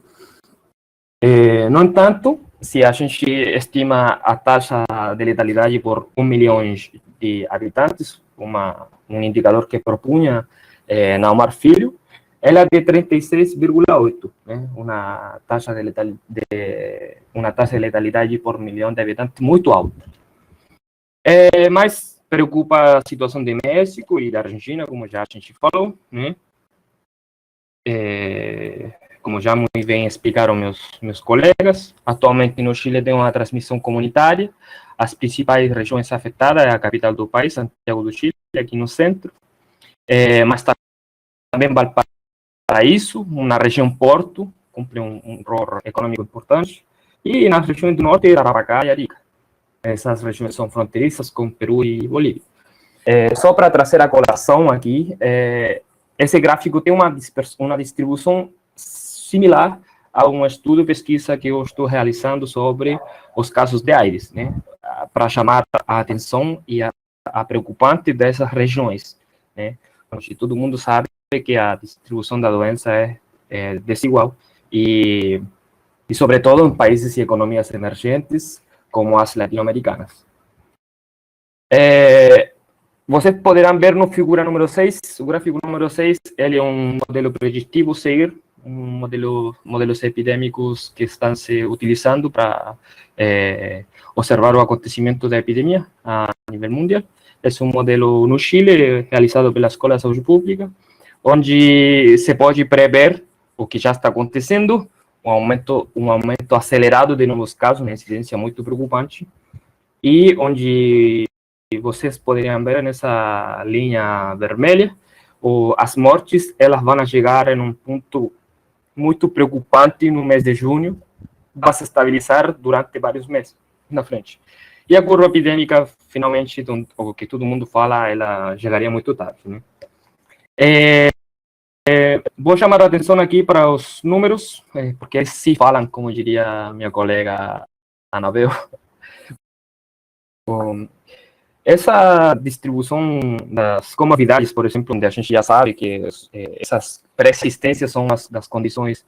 No entanto, se a gente estima a taxa de letalidade por 1 milhão de habitantes, um indicador que propunha Naumar Filho, ela é de 36,8, né? Uma taxa de letalidade por milhão de habitantes muito alta. Mas preocupa a situação de México e da Argentina, como já a gente falou, né? Como já muito bem explicaram meus colegas, atualmente no Chile tem uma transmissão comunitária. As principais regiões afetadas é a capital do país, Santiago do Chile, aqui no centro, mas também Valparaíso, na região Porto, cumpre um rol econômico importante, e nas regiões do norte, Tarapacá e Arica. Essas regiões são fronteiriças com Peru e Bolívia. Só para trazer a colação aqui, esse gráfico tem uma distribuição similar a um estudo, pesquisa que eu estou realizando sobre os casos de AIDS, né? Para chamar a atenção e a preocupante dessas regiões, né? Onde todo mundo sabe que a distribuição da doença é desigual e sobretudo em países e economias emergentes como as latino-americanas. Vocês poderão ver no figura número 6, o gráfico número 6, ele é um modelo preditivo seguir, modelos epidêmicos que estão se utilizando para observar o acontecimento da epidemia a nível mundial. É um modelo no Chile, realizado pela Escola de Saúde Pública, onde se pode prever o que já está acontecendo, um aumento acelerado de novos casos, uma incidência muito preocupante, e onde vocês poderiam ver nessa linha vermelha, as mortes elas vão chegar em um ponto muito preocupante no mês de junho, vai se estabilizar durante vários meses na frente. E a curva epidêmica, finalmente, o que todo mundo fala, ela chegaria muito tarde, né? Vou chamar a atenção aqui para os números, porque eles se falam, como diria minha colega Anabel. Essa distribuição das comorbidades, por exemplo, onde a gente já sabe que essas persistências são das condições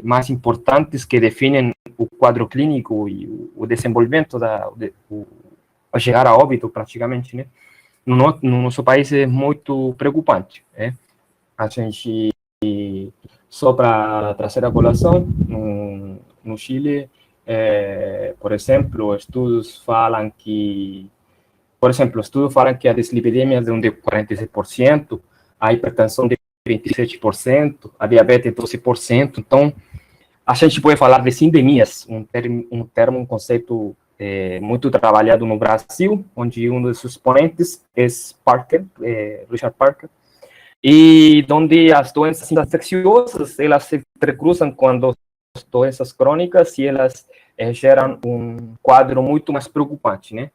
mais importantes que definem o quadro clínico e o desenvolvimento a chegar a óbito, praticamente, né? No nosso país é muito preocupante, né? A gente, só para trazer a colação, no Chile, por exemplo, estudos falam que a dislipidemia é de 46%, a hipertensão de 27%, a diabetes 12%. Então, a gente pode falar de sindemias, um conceito muito trabalhado no Brasil, onde um dos exponentes é Richard Parker, e onde as doenças infecciosas, elas se entrecruzam com as doenças crônicas e elas geram um quadro muito mais preocupante, né?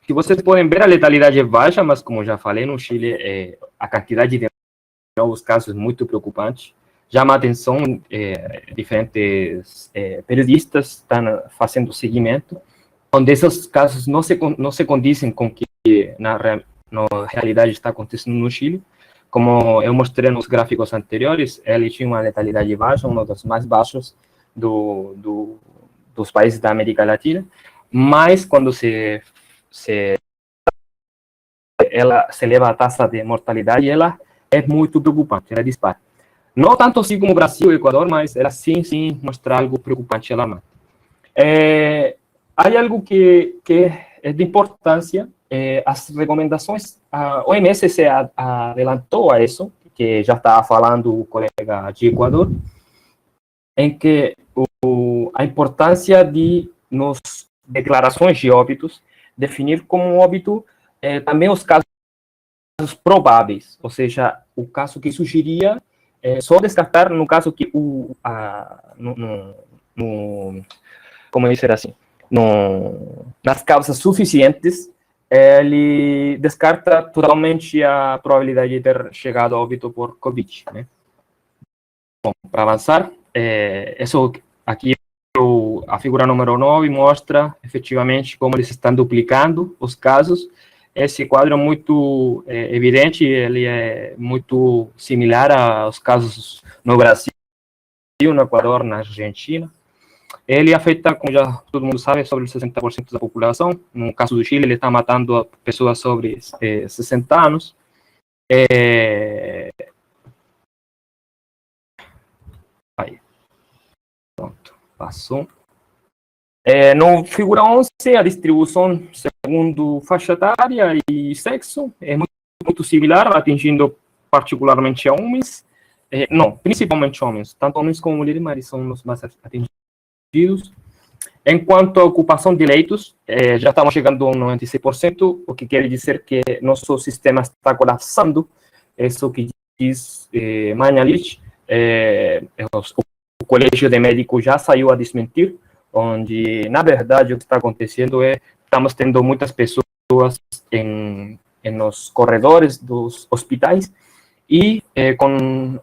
Que vocês podem ver, a letalidade é baixa, mas como já falei, no Chile, a quantidade de novos casos é muito preocupante. Chama a atenção, diferentes periodistas estão fazendo seguimento, onde esses casos não se condizem com o que na realidade está acontecendo no Chile. Como eu mostrei nos gráficos anteriores, ele tinha uma letalidade baixa, um dos mais baixos dos países da América Latina, mas quando se eleva a taxa de mortalidade, ela é muito preocupante, ela dispara. Não tanto assim como o Brasil e o Equador, mas ela sim mostra algo preocupante, alarmante. Há algo que é de importância, as recomendações, a OMS se adelantou a isso, que já estava falando o colega de Equador, em que a importância de, nas declarações de óbitos, definir como um óbito também os casos prováveis, ou seja, o caso que sugeria só descartar no caso que como dizer assim, nas causas suficientes, ele descarta totalmente a probabilidade de ter chegado a óbito por Covid, né? Bom, para avançar, isso aqui, a figura número 9 mostra efetivamente como eles estão duplicando os casos. Esse quadro é muito evidente, ele é muito similar aos casos no Brasil, no Equador, na Argentina. Ele afeta, como já todo mundo sabe, sobre 60% da população. No caso do Chile, ele está matando pessoas sobre 60 anos. Aí. Pronto, passou. No figura 11, a distribuição segundo faixa etária e sexo é muito similar, atingindo particularmente a homens. Não, principalmente homens. Tanto homens como mulheres, mas são os mais atingidos. Enquanto a ocupação de leitos, já estamos chegando a 96%, o que quer dizer que nosso sistema está colapsando. Isso que diz Mañalich, o Colégio de Médicos já saiu a desmentir, onde, na verdade, o que está acontecendo estamos tendo muitas pessoas nos corredores dos hospitais e com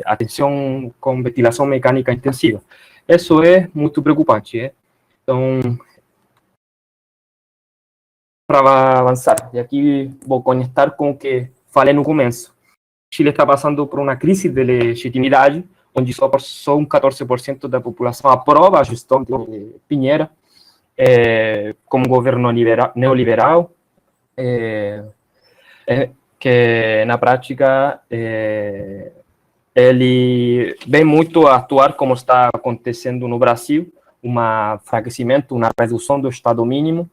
atenção com ventilação mecânica intensiva. Isso é muito preocupante. Então, para avançar, e aqui vou conectar com o que falei no começo. Chile está passando por uma crise de legitimidade, onde só 14% da população aprova a gestão de Piñera como governo neoliberal, que na prática ele vem muito a atuar como está acontecendo no Brasil, um enfraquecimento, uma redução do Estado mínimo.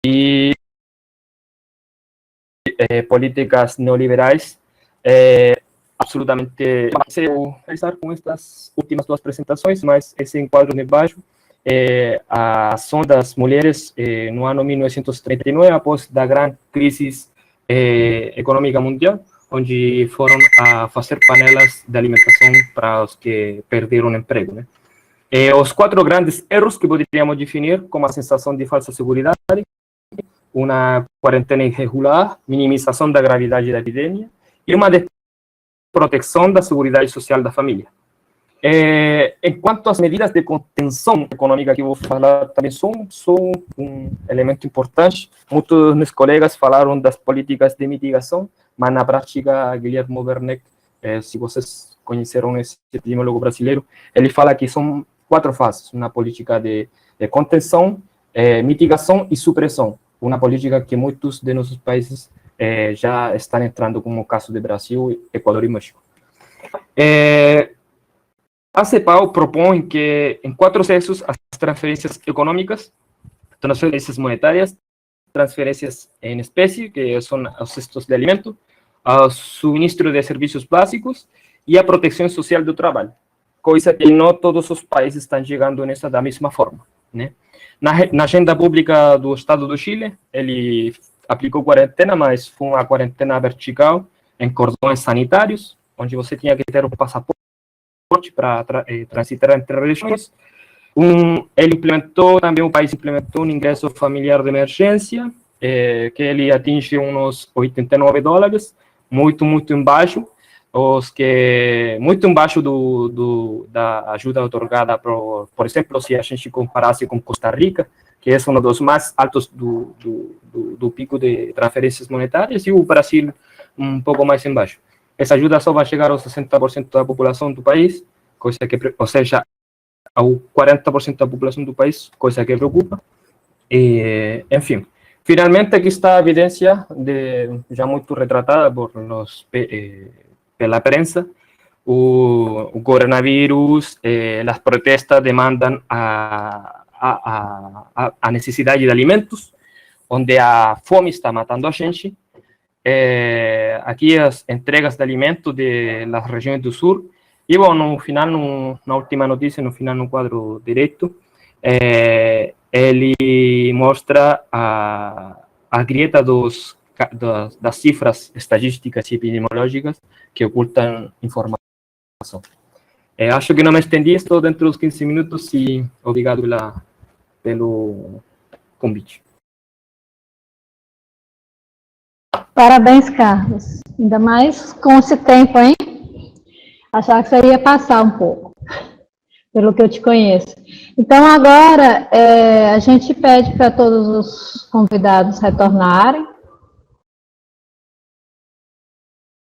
E políticas neoliberais absolutamente. Vou começar com estas últimas duas apresentações, mas esse enquadro de baixo, a ação das mulheres no ano 1939, após a grande crise econômica mundial, onde foram a fazer panelas de alimentação para os que perderam o emprego, né? Os 4 grandes erros que poderíamos definir como a sensação de falsa segurança, uma quarentena irregular, minimização da gravidade da epidemia e uma desproteção da segurança social da família. Enquanto as medidas de contenção econômica que eu vou falar também são um elemento importante, muitos dos meus colegas falaram das políticas de mitigação, mas na prática, Guilherme Werneck, se vocês conheceram esse epidemiólogo brasileiro, ele fala que são 4 fases, uma política de contenção, mitigação e supressão, uma política que muitos de nossos países já estão entrando, como o caso do Brasil, Equador e México. A CEPAL propõe que em 4 eixos as transferências econômicas, transferências monetárias, transferências em espécie, que são os cestos de alimento, o suministro de serviços básicos e a proteção social do trabalho, coisa que não todos os países estão chegando nessa da mesma forma, né? Na agenda pública do Estado do Chile, ele aplicou quarentena, mas foi uma quarentena vertical em cordões sanitários, onde você tinha que ter um passaporte para transitar entre regiões. Ele implementou, também o país implementou um ingresso familiar de emergência, que ele atinge uns $89, muito embaixo, muito embaixo da ajuda otorgada, por exemplo, se a gente comparasse com Costa Rica, que é um dos mais altos do pico de transferências monetárias, e o Brasil um pouco mais embaixo. Essa ajuda só vai chegar aos 60% da população do país, coisa que, ou seja, ao 40% da população do país, coisa que preocupa. Enfim, finalmente aqui está a evidência, já muito retratada pela prensa, o coronavírus, as protestas demandam a necessidade de alimentos, onde a fome está matando a gente. Aqui as entregas de alimentos das regiões do sul, e bom, no final, na última notícia, no final, no quadro direito, ele mostra a grieta das cifras estatísticas e epidemiológicas que ocultam informação. Acho que não me estendi, estou dentro dos 15 minutos e obrigado pelo convite. Parabéns, Carlos. Ainda mais com esse tempo, hein? Achava que você ia passar um pouco, pelo que eu te conheço. Então, agora, a gente pede para todos os convidados retornarem.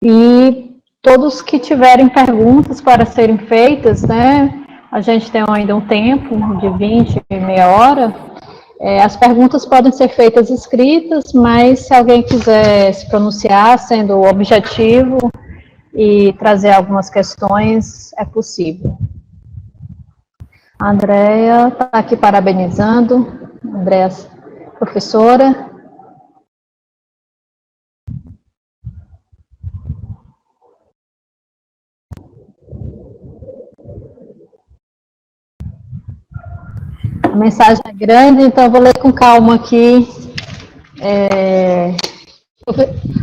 E todos que tiverem perguntas para serem feitas, né? A gente tem ainda um tempo de 20, meia hora. As perguntas podem ser feitas escritas, mas se alguém quiser se pronunciar, sendo objetivo e trazer algumas questões, é possível. A Andréa está aqui parabenizando, Andréa, professora. A mensagem é grande, então eu vou ler com calma aqui.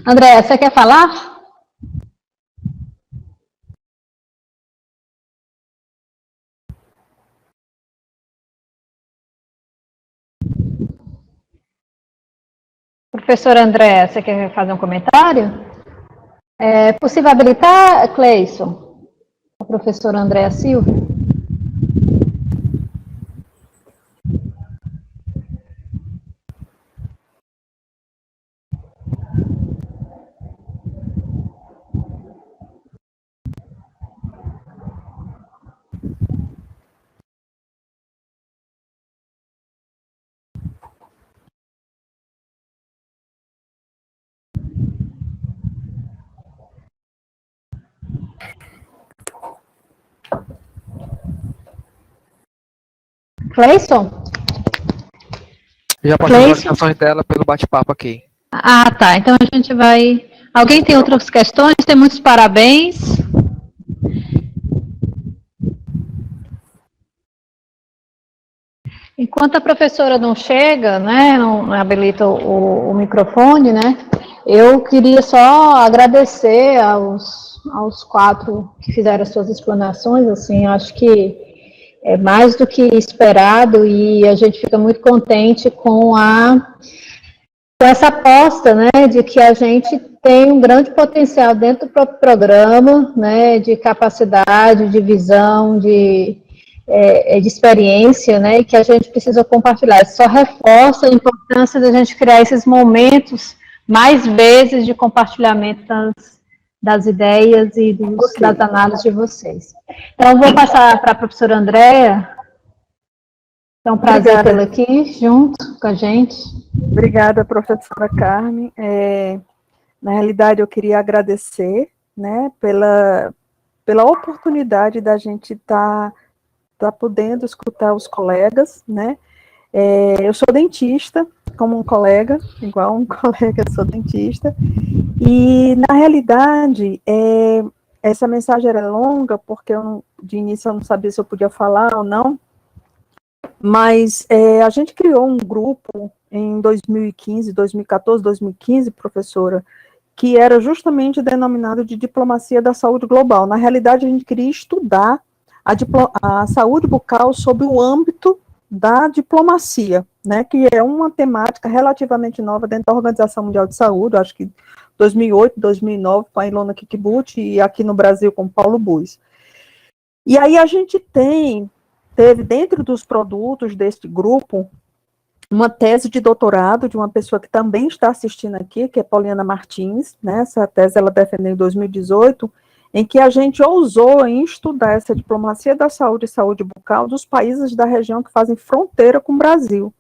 André, você quer falar? Professor André, você quer fazer um comentário? É possível habilitar, Cleison? A professora Andréa Silva? Cleison? Já passou as orientações dela pelo bate-papo aqui. Ah, tá. Então a gente vai... Alguém tem outras questões? Tem muitos parabéns. Enquanto a professora não chega, né, não habilita o microfone, né, Eu queria só agradecer aos 4 que fizeram as suas explanações, assim, acho que é mais do que esperado e a gente fica muito contente com essa aposta, né, de que a gente tem um grande potencial dentro do próprio programa, né, de capacidade, de visão, de experiência, né, e que a gente precisa compartilhar. Isso só reforça a importância da gente criar esses momentos mais vezes de compartilhamento das ideias e das análises de vocês. Então, vou passar para a professora Andréa. É um prazer tê-la aqui, junto com a gente. Obrigada, professora Carmen. Na realidade, eu queria agradecer, né, pela oportunidade da gente estar podendo escutar os colegas, né. Eu sou dentista, como um colega, igual um colega, eu sou dentista, e, na realidade, essa mensagem era longa, porque de início eu não sabia se eu podia falar ou não, mas a gente criou um grupo em 2015, 2014, 2015, professora, que era justamente denominado de Diplomacia da Saúde Global. Na realidade, a gente queria estudar a saúde bucal sob o âmbito da diplomacia, né, que é uma temática relativamente nova dentro da Organização Mundial de Saúde, acho que 2008, 2009, com a Ilona Kikubuchi, e aqui no Brasil com Paulo Buis. E aí a gente teve dentro dos produtos deste grupo uma tese de doutorado de uma pessoa que também está assistindo aqui, que é Pauliana Martins, né? Essa tese ela defendeu em 2018, em que a gente ousou em estudar essa diplomacia da saúde e saúde bucal dos países da região que fazem fronteira com o Brasil.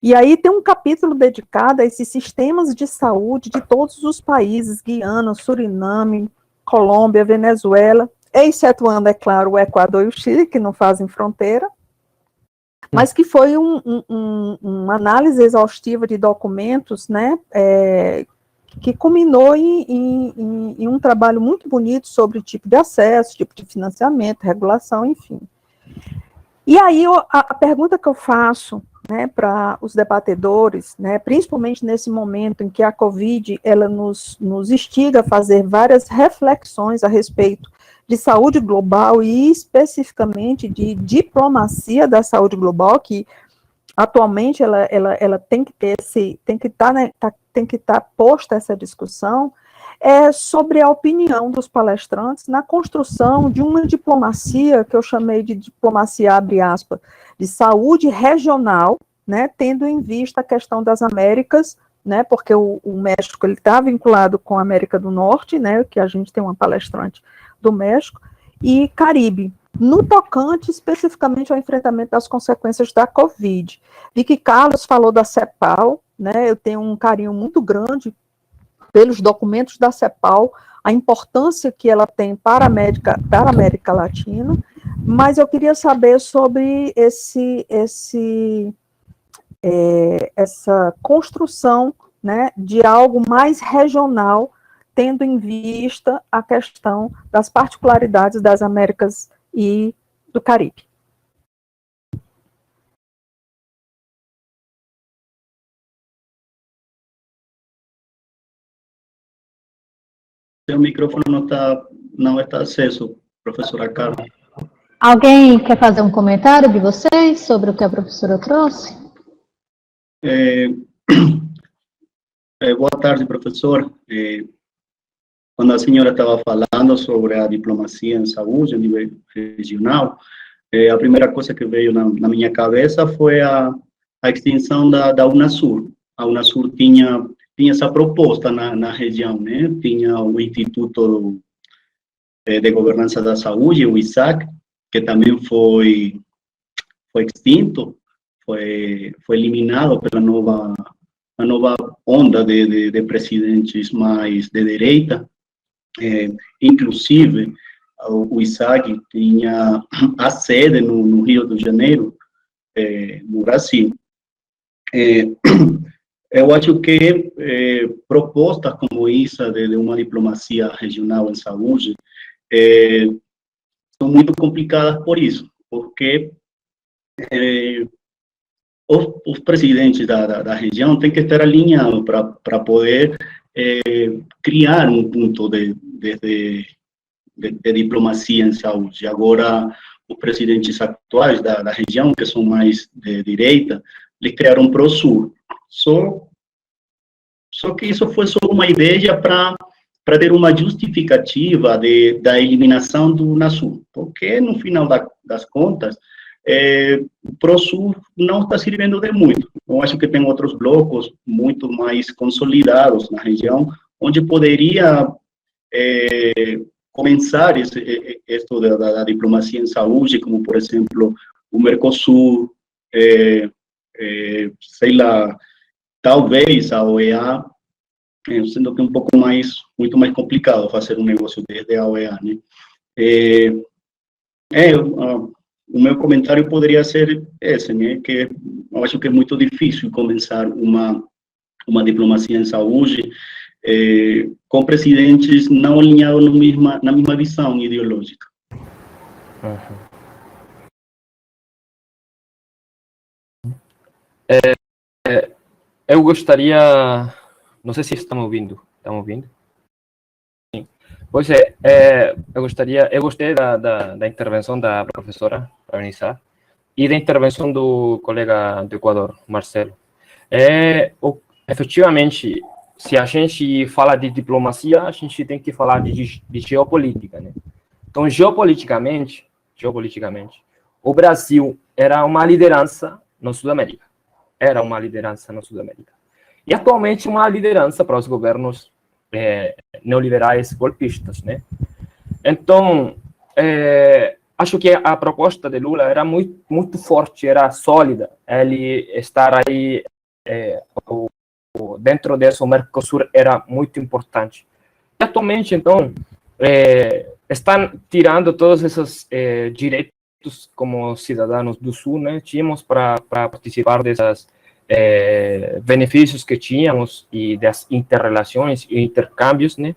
E aí tem um capítulo dedicado a esses sistemas de saúde de todos os países, Guiana, Suriname, Colômbia, Venezuela, excetuando, é claro, o Equador e o Chile, que não fazem fronteira, mas que foi uma análise exaustiva de documentos, né, que culminou em um trabalho muito bonito sobre tipo de acesso, tipo de financiamento, regulação, enfim. E aí a pergunta que eu faço, né, para os debatedores, né, principalmente nesse momento em que a Covid ela nos instiga a fazer várias reflexões a respeito de saúde global e especificamente de diplomacia da saúde global, que atualmente ela tem que ter tem que estar posta essa discussão, sobre a opinião dos palestrantes na construção de uma diplomacia que eu chamei de diplomacia, abre aspas, de saúde regional, né, tendo em vista a questão das Américas, né, porque o México está vinculado com a América do Norte, né, que a gente tem uma palestrante do México, e Caribe, no tocante especificamente ao enfrentamento das consequências da Covid. Vi que Carlos falou da CEPAL, né, eu tenho um carinho muito grande pelos documentos da CEPAL, a importância que ela tem para a América Latina, mas eu queria saber sobre essa construção, né, de algo mais regional, tendo em vista a questão das particularidades das Américas e do Caribe. Seu microfone não está aceso, professora Carla. Alguém quer fazer um comentário de vocês sobre o que a professora trouxe? Boa tarde, professor. Quando a senhora estava falando sobre a diplomacia em saúde a nível regional, a primeira coisa que veio na minha cabeça foi a extinção da Unasur. A Unasur tinha essa proposta na região, né? Tinha o Instituto de Governança da Saúde, o ISAC, que também foi extinto, foi eliminado pela nova onda de presidentes mais de direita. Inclusive, o ISAC tinha a sede no Rio de Janeiro, no Brasil. Eu acho que propostas como essa de uma diplomacia regional em saúde são muito complicadas por isso, porque os presidentes da região têm que estar alinhados para poder criar um ponto de diplomacia em saúde. Agora, os presidentes atuais da região, que são mais de direita, eles criaram um ProSur. Só que isso foi só uma ideia para ter uma justificativa da eliminação do UNASUR, porque, no final das contas, o ProSur não está servindo de muito. Eu acho que tem outros blocos muito mais consolidados na região, onde poderia começar esto da diplomacia em saúde, como, por exemplo, o Mercosul, sei lá, talvez a OEA, sendo que é muito mais complicado fazer um negócio desde a OEA, né? O meu comentário poderia ser esse, né? Que eu acho que é muito difícil começar uma diplomacia em saúde com presidentes não alinhados na mesma visão ideológica. Eu gostaria, não sei se estão ouvindo, Sim. Pois eu gostei da intervenção da professora, para iniciar, e da intervenção do colega do Equador, Marcelo. Efetivamente, se a gente fala de diplomacia, a gente tem que falar de geopolítica, né? Então, geopoliticamente, o Brasil era uma liderança na Sudamérica. E atualmente uma liderança para os governos neoliberais golpistas, né? Então, acho que a proposta de Lula era muito forte, era sólida. Ele estar aí dentro desse Mercosul era muito importante. E atualmente, então, estão tirando todos esses direitos como cidadãos do Sul, né? Tínhamos para participar desses benefícios que tínhamos e das interrelações e intercâmbios, né?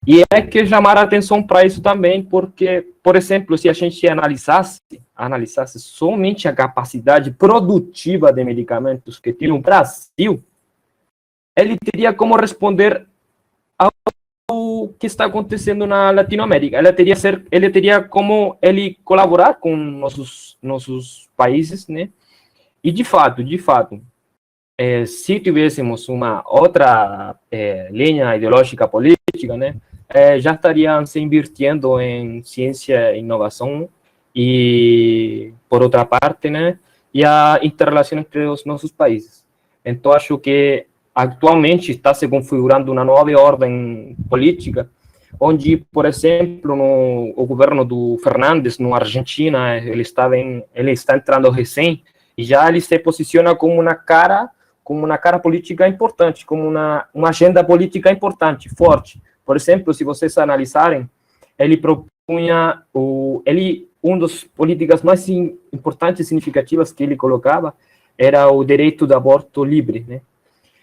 E é que chamar a atenção para isso também, porque, por exemplo, se a gente analisasse somente a capacidade produtiva de medicamentos que tem o Brasil, ele teria como responder ao que está acontecendo na Latinoamérica. Ele teria como ele colaborar com nossos países, né? E de fato, se tivéssemos uma outra linha ideológica política, né? Já estariam se invirtiendo em ciência e inovação e, por outra parte, né? E a interrelação entre os nossos países. Então, acho que atualmente está se configurando uma nova ordem política, onde, por exemplo, o governo do Fernandes, na Argentina, ele está entrando recém, e já ele se posiciona como uma cara política importante, como uma agenda política importante, forte. Por exemplo, se vocês analisarem, ele propunha, uma das políticas mais importantes e significativas que ele colocava era o direito do aborto livre, né?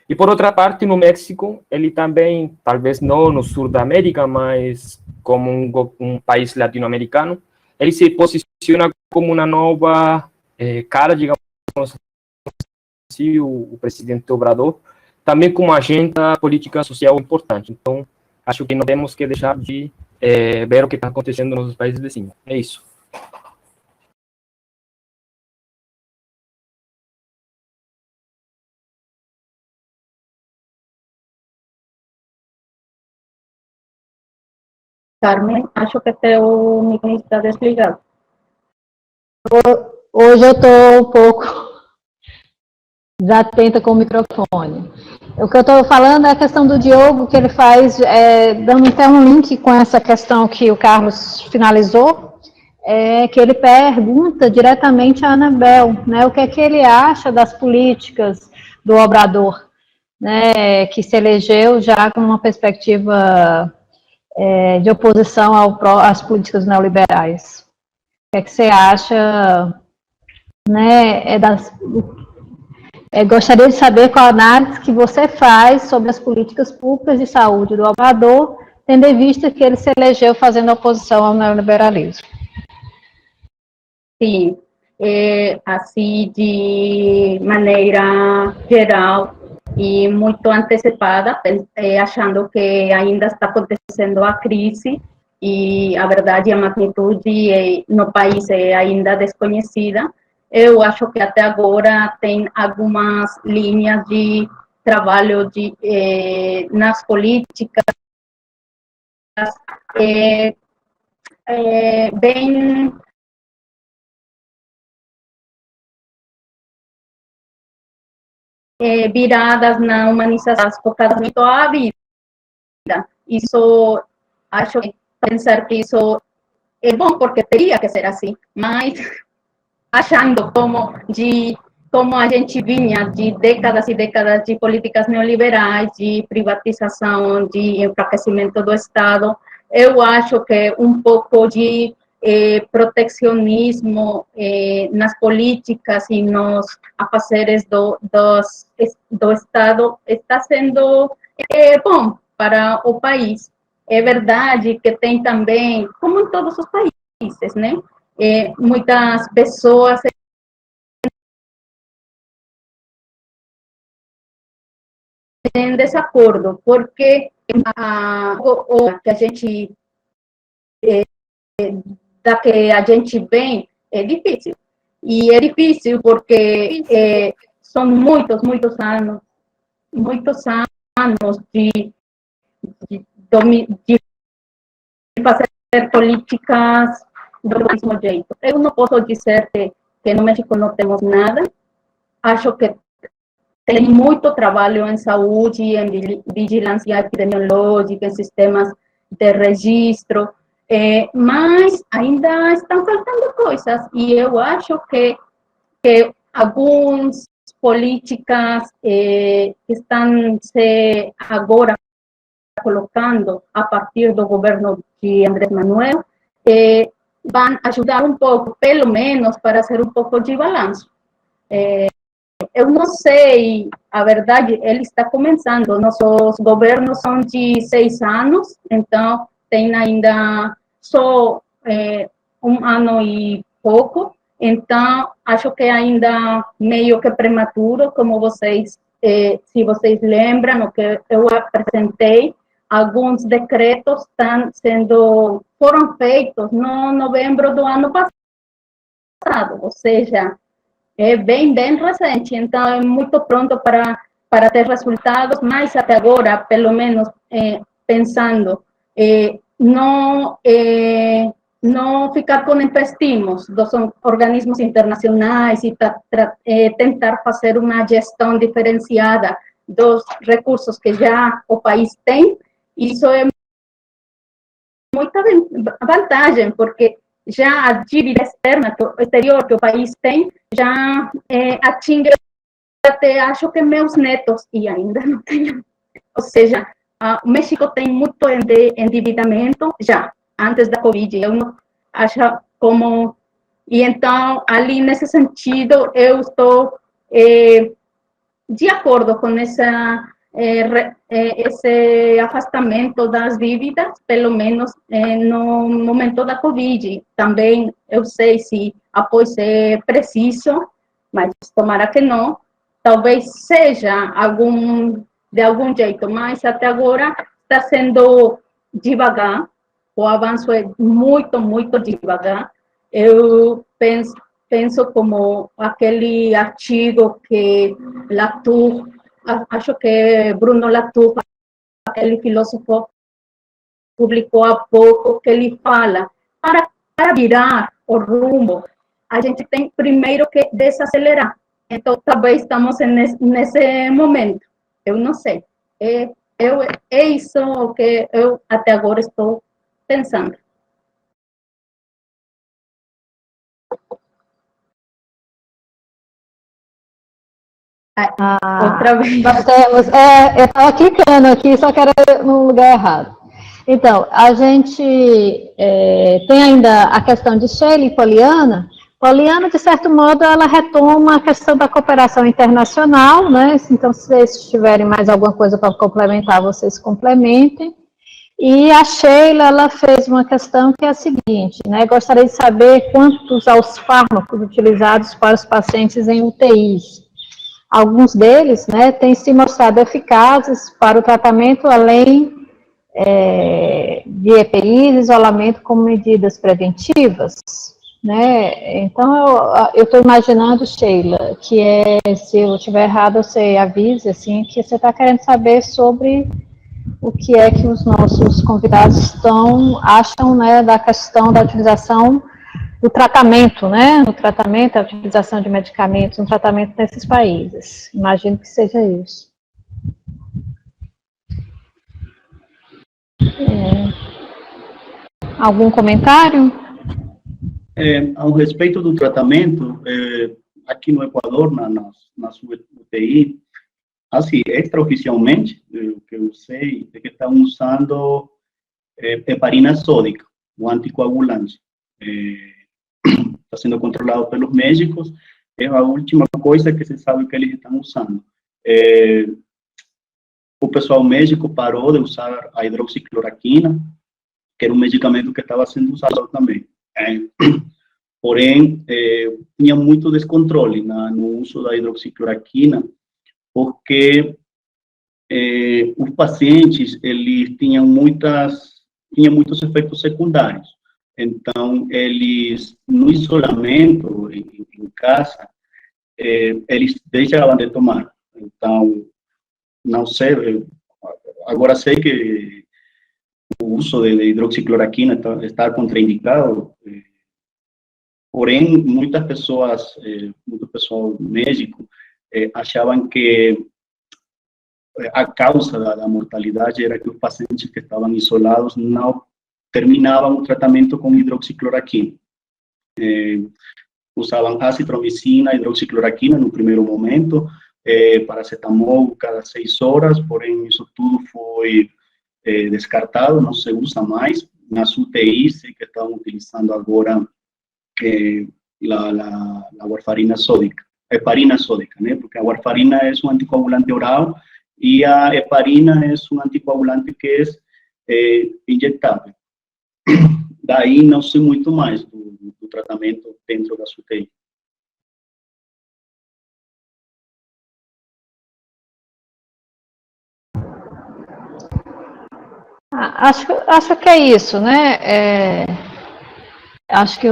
E, por outra parte, no México, ele também, talvez não no sul da América, mas como um país latino-americano, ele se posiciona como uma nova cara, digamos assim, o presidente Obrador, também com uma agenda política social importante. Então, acho que não temos que deixar de ver o que está acontecendo nos países vizinhos. É isso. Carmen, acho que teu microfone está desligado. Hoje eu estou um pouco desatenta com o microfone. O que eu estou falando é a questão do Diogo, que ele faz, dando até um link com essa questão que o Carlos finalizou, que ele pergunta diretamente a Anabel, né, o que é que ele acha das políticas do Obrador, né, que se elegeu já com uma perspectiva de oposição às políticas neoliberais. O que é que você acha, né, gostaria de saber qual a análise que você faz sobre as políticas públicas de saúde do Obrador, tendo em vista que ele se elegeu fazendo oposição ao neoliberalismo. Sim, assim, de maneira geral, e muito antecipada, achando que ainda está acontecendo a crise e a verdade, a magnitude no país é ainda desconhecida. Eu acho que até agora tem algumas linhas de trabalho nas políticas bem viradas na humanização, focadas muito à vida. Isso, acho que pensar que isso é bom, porque teria que ser assim, mas achando como a gente vinha de décadas e décadas de políticas neoliberais, de privatização, de enfraquecimento do Estado, eu acho que um pouco de proteccionismo nas políticas e nos afazeres do Estado está sendo bom para o país. É verdade que tem também, como em todos os países, né? Muitas pessoas em desacordo, porque o que a gente da que a gente vem é difícil. E é difícil porque são muitos anos de fazer políticas do mesmo jeito. Eu não posso dizer que no México não temos nada. Acho que tem muito trabalho em saúde, em vigilância epidemiológica, em sistemas de registro, mas ainda estão faltando coisas. E eu acho que algumas políticas que estão se agora colocando a partir do governo de Andrés Manuel, vão ajudar um pouco, pelo menos, para hacer um pouco de balanço. Eu não sei, a verdade, ele está começando, nossos governos são de 6 anos, então tem ainda só 1 ano e pouco, então acho que ainda meio que prematuro, como vocês, se vocês lembram, o que eu apresentei, alguns decretos foram feitos no novembro do ano passado, ou seja, é bem recente, então é muito pronto para ter resultados, mas até agora, pelo menos pensando, não ficar com empréstimos dos organismos internacionais e tentar fazer uma gestão diferenciada dos recursos que já o país tem, isso é muita vantagem, porque já a dívida exterior que o país tem, já atinge até, acho que meus netos, e ainda não tenho. Ou seja, o México tem muito endividamento já, antes da Covid. Eu não acho como... E então, ali, nesse sentido, eu estou de acordo com esse afastamento das dívidas, pelo menos no momento da Covid. Também eu sei se após ser preciso, mas tomara que não, talvez seja de algum jeito, mas até agora está sendo devagar, o avanço é muito devagar. Eu penso como aquele artigo que Latour, acho que Bruno Latour, aquele filósofo, publicou há pouco, que ele fala, para virar o rumo, a gente tem primeiro que desacelerar. Então, talvez estamos nesse momento. Eu não sei. É isso que eu até agora estou pensando. Outra vez. Nós temos, eu estava clicando aqui, só que era no lugar errado. Então, a gente tem ainda a questão de Sheila e Poliana. Poliana, de certo modo, ela retoma a questão da cooperação internacional, né? Então, se vocês tiverem mais alguma coisa para complementar, vocês complementem. E a Sheila, ela fez uma questão que é a seguinte, né? Gostaria de saber quantos aos fármacos utilizados para os pacientes em UTIs. alguns deles, né, têm se mostrado eficazes para o tratamento além de EPIs, isolamento como medidas preventivas, né? Então, eu estou imaginando, Sheila, que se eu estiver errado, você avise, assim, que você está querendo saber sobre o que é que os nossos convidados acham, né, da questão da utilização do tratamento, né, no tratamento, a utilização de medicamentos no tratamento nesses países. Imagino que seja isso. Algum comentário? Ao respeito do tratamento, aqui no Equador, nas UTI, assim, extraoficialmente, o que eu sei é que estão usando heparina sódica, um anticoagulante. Está sendo controlado pelos médicos, é a última coisa que se sabe que eles estão usando. O pessoal médico parou de usar a hidroxicloroquina, que era um medicamento que estava sendo usado também. Porém, tinha muito descontrole no uso da hidroxicloroquina, porque os pacientes, eles tinham muitos efeitos secundários. Então, eles, no isolamento, em casa, eles deixavam de tomar. Então, não sei, agora sei que o uso de hidroxicloroquina está contraindicado, porém, muitas pessoas, muito pessoal médico, achavam que a causa da mortalidade era que os pacientes que estavam isolados não terminavam o tratamento com hidroxicloroquina. Usavam azitromicina, hidroxicloroquina no primeiro momento, paracetamol cada 6 horas, porém isso tudo foi descartado, não se usa mais. Nas UTIs, sei que estão utilizando agora a warfarina sódica, heparina sódica, né? Porque a warfarina é um anticoagulante oral e a heparina é um anticoagulante que é injetável. Daí não sei muito mais do tratamento dentro da UTI. Acho que é isso, né? Acho que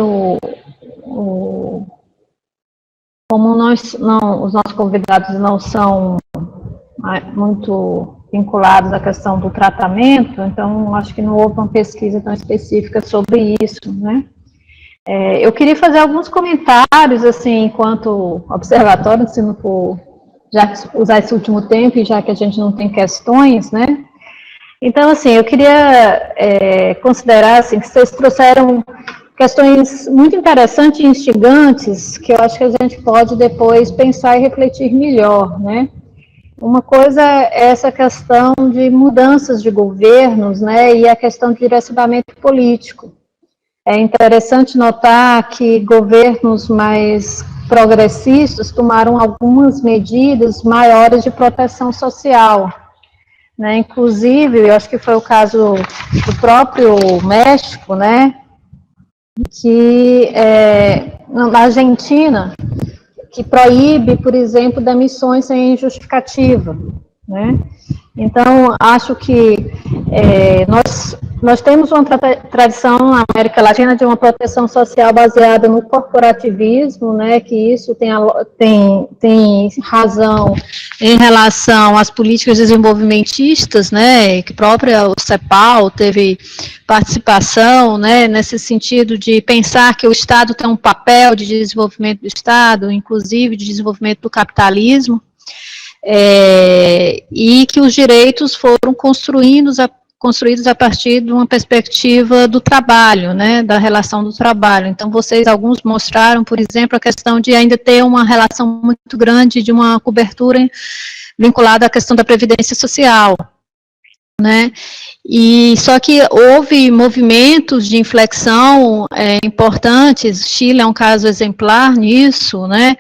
como os nossos convidados não são muito vinculados à questão do tratamento, então acho que não houve uma pesquisa tão específica sobre isso, né? Eu queria fazer alguns comentários, assim, enquanto observatório, se não for já usar esse último tempo, e já que a gente não tem questões, né? Então, assim, eu queria considerar, assim, que vocês trouxeram questões muito interessantes e instigantes, que eu acho que a gente pode depois pensar e refletir melhor, né? Uma coisa é essa questão de mudanças de governos, né, e a questão de direcionamento político. É interessante notar que governos mais progressistas tomaram algumas medidas maiores de proteção social, né, inclusive, eu acho que foi o caso do próprio México, né, que na Argentina, que proíbe, por exemplo, demissões sem justificativa, né? Então, acho que nós temos uma tradição na América Latina de uma proteção social baseada no corporativismo, né, que isso tem razão em relação às políticas desenvolvimentistas, né, que própria o CEPAL teve participação, né, nesse sentido de pensar que o Estado tem um papel de desenvolvimento do Estado, inclusive de desenvolvimento do capitalismo, e que os direitos foram construídos a partir de uma perspectiva do trabalho, né, da relação do trabalho. Então, alguns mostraram, por exemplo, a questão de ainda ter uma relação muito grande de uma cobertura vinculada à questão da previdência social, né, e só que houve movimentos de inflexão importantes. Chile é um caso exemplar nisso, né,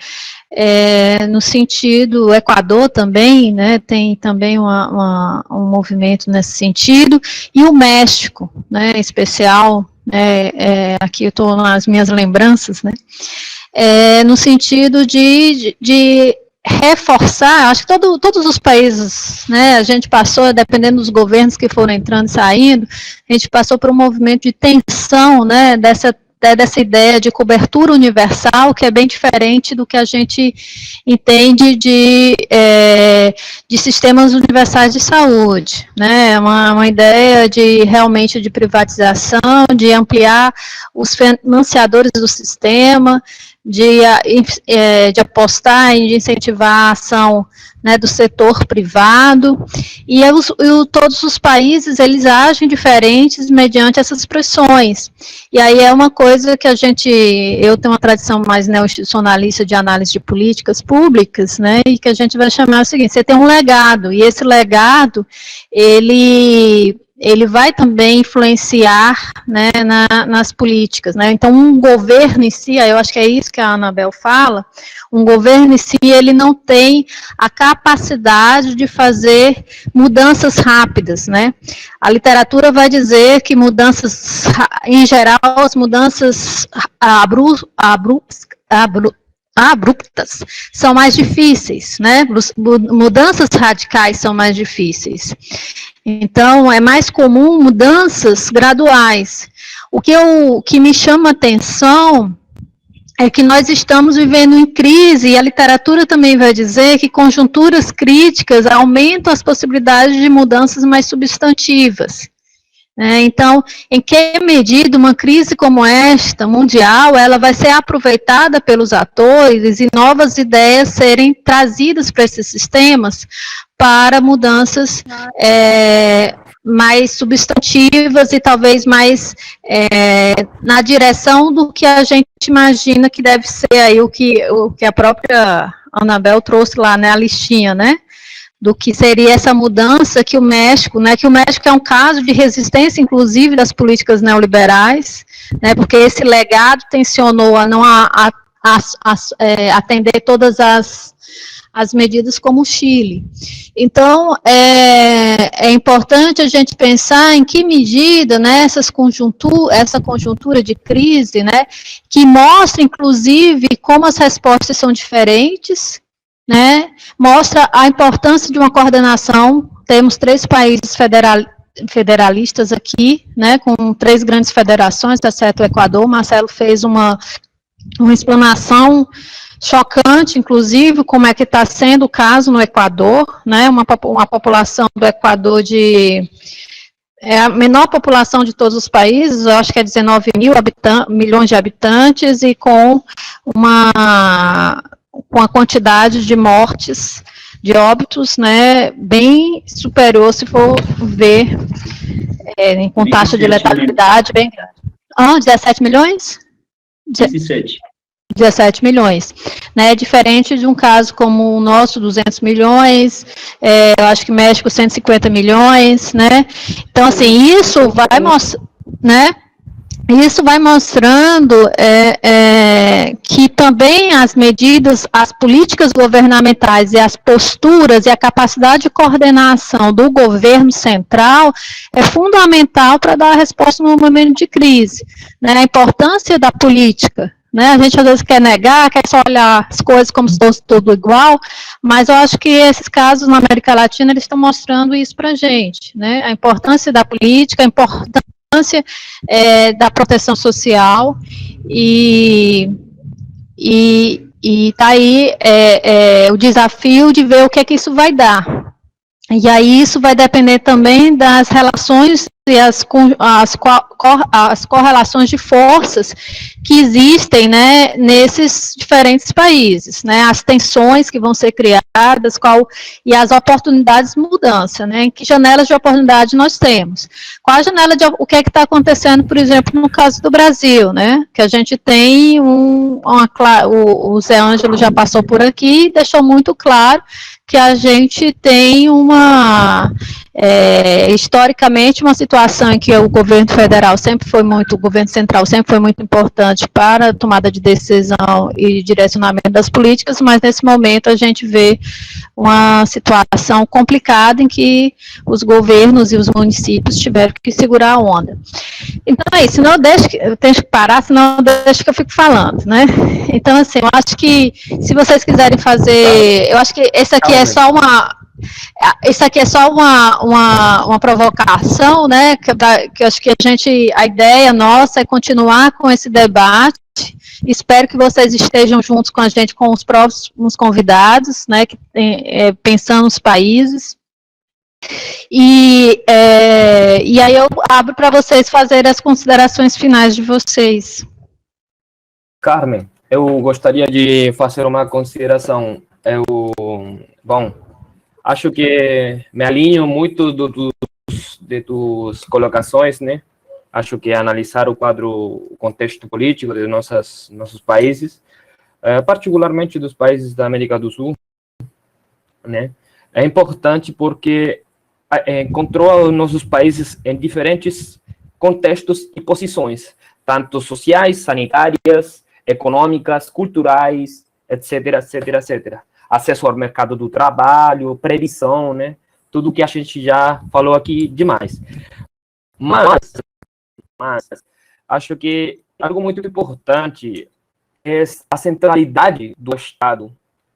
no sentido, o Equador também, né, tem também um movimento nesse sentido, e o México, né, em especial, aqui eu estou nas minhas lembranças, né, no sentido de reforçar, acho que todos os países, né, a gente passou, dependendo dos governos que foram entrando e saindo, a gente passou por um movimento de tensão, né, dessa ideia de cobertura universal, que é bem diferente do que a gente entende de sistemas universais de saúde, né, uma ideia de realmente de privatização, de ampliar os financiadores do sistema, de apostar e de incentivar a ação, né, do setor privado, e todos os países, eles agem diferentes mediante essas pressões, e aí é uma coisa que eu tenho uma tradição mais neo-institucionalista de análise de políticas públicas, né, e que a gente vai chamar o seguinte: você tem um legado, e esse legado, ele vai também influenciar, né, nas políticas, né, então um governo em si, eu acho que é isso que a Anabel fala, um governo em si, ele não tem a capacidade de fazer mudanças rápidas, né, a literatura vai dizer que mudanças, em geral, as mudanças abruptas são mais difíceis, né, mudanças radicais são mais difíceis. Então, é mais comum mudanças graduais. O que me chama a atenção é que nós estamos vivendo em crise, e a literatura também vai dizer que conjunturas críticas aumentam as possibilidades de mudanças mais substantivas. Então, em que medida uma crise como esta, mundial, ela vai ser aproveitada pelos atores e novas ideias serem trazidas para esses sistemas para mudanças mais substantivas e talvez mais na direção do que a gente imagina que deve ser aí o que a própria Anabel trouxe lá, né, a listinha, né, do que seria essa mudança que o México, né, é um caso de resistência, inclusive, das políticas neoliberais, né, porque esse legado tensionou a não atender todas as medidas como o Chile. Então, é importante a gente pensar em que medida, né, essa conjuntura de crise, né, que mostra, inclusive, como as respostas são diferentes, né, mostra a importância de uma coordenação. Temos 3 países federalistas aqui, né, com 3 grandes federações, exceto o Equador. O Marcelo fez uma explanação chocante, inclusive, como é que está sendo o caso no Equador, né, uma população do Equador a menor população de todos os países, eu acho que é 19 milhões de habitantes, e com a quantidade de mortes, de óbitos, né, bem superior, se for ver, com taxa de letalidade bem grande. 17 milhões? 17 milhões, né, diferente de um caso como o nosso, 200 milhões, eu acho que México 150 milhões, né, então assim, isso vai mostrar, né, isso vai mostrando que também as medidas, as políticas governamentais e as posturas e a capacidade de coordenação do governo central é fundamental para dar a resposta no momento de crise, né, a importância da política, né, a gente às vezes quer negar, quer só olhar as coisas como se fosse tudo igual, mas eu acho que esses casos na América Latina, eles estão mostrando isso para a gente, né, a importância da política, a importância da proteção social, e tá aí o desafio de ver o que é que isso vai dar. E aí isso vai depender também das relações e as correlações de forças que existem, né, nesses diferentes países, né, as tensões que vão ser criadas, e as oportunidades de mudança, né, que janelas de oportunidade nós temos. Qual a janela o que é que está acontecendo, por exemplo, no caso do Brasil, né, que a gente tem o Zé Ângelo já passou por aqui e deixou muito claro que a gente tem historicamente, uma situação situação em que o governo federal sempre foi muito, o governo central sempre foi muito importante para a tomada de decisão e direcionamento das políticas, mas nesse momento a gente vê uma situação complicada em que os governos e os municípios tiveram que segurar a onda. Então é isso, senão eu tenho que parar, senão deixa que eu fico falando, né? Então, assim, eu acho que se vocês quiserem fazer, eu acho que esse aqui é só uma provocação, né, que eu acho que a ideia nossa é continuar com esse debate. Espero que vocês estejam juntos com a gente, com os próximos convidados, né, pensando nos países. E aí eu abro para vocês fazerem as considerações finais de vocês. Carmen, eu gostaria de fazer uma consideração. Bom, acho que me alinho muito de tuas colocações, né? Acho que analisar o contexto político de nossos países, particularmente dos países da América do Sul, né? É importante porque encontrou os nossos países em diferentes contextos e posições, tanto sociais, sanitárias, econômicas, culturais, etc, etc, etc. Acesso ao mercado do trabalho, previsão, né? Tudo que a gente já falou aqui demais. Mas acho que algo muito importante é a centralidade do Estado,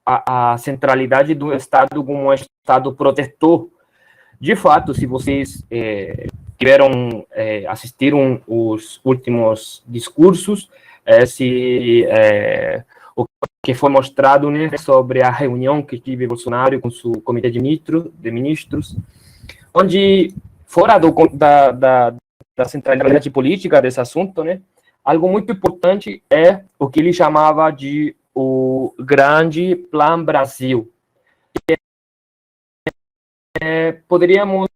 a centralidade do Estado como um Estado protetor. De fato, se vocês assistiram os últimos discursos, o que foi mostrado, né, sobre a reunião que tive Bolsonaro com o Comitê de Ministros, onde, fora da centralidade política desse assunto, né, algo muito importante é o que ele chamava de o Grande Plano Brasil. Poderíamos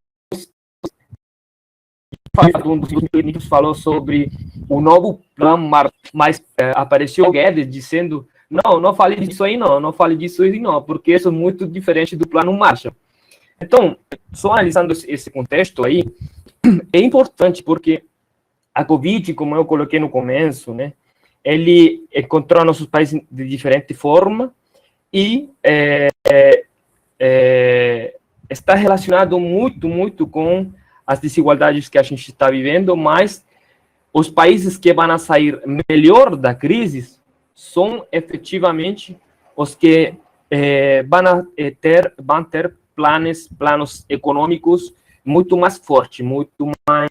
um dos ministros falou sobre o novo plano, mas apareceu o Guedes dizendo não fale disso aí não fale disso aí não, porque isso é muito diferente do plano Marshall. Então, só analisando esse contexto aí, é importante porque a Covid, como eu coloquei no começo, né, ele encontrou nossos países de diferente forma e está relacionado muito com as desigualdades que a gente está vivendo, mas os países que vão sair melhor da crise são efetivamente os que vão ter planos econômicos muito mais fortes, muito mais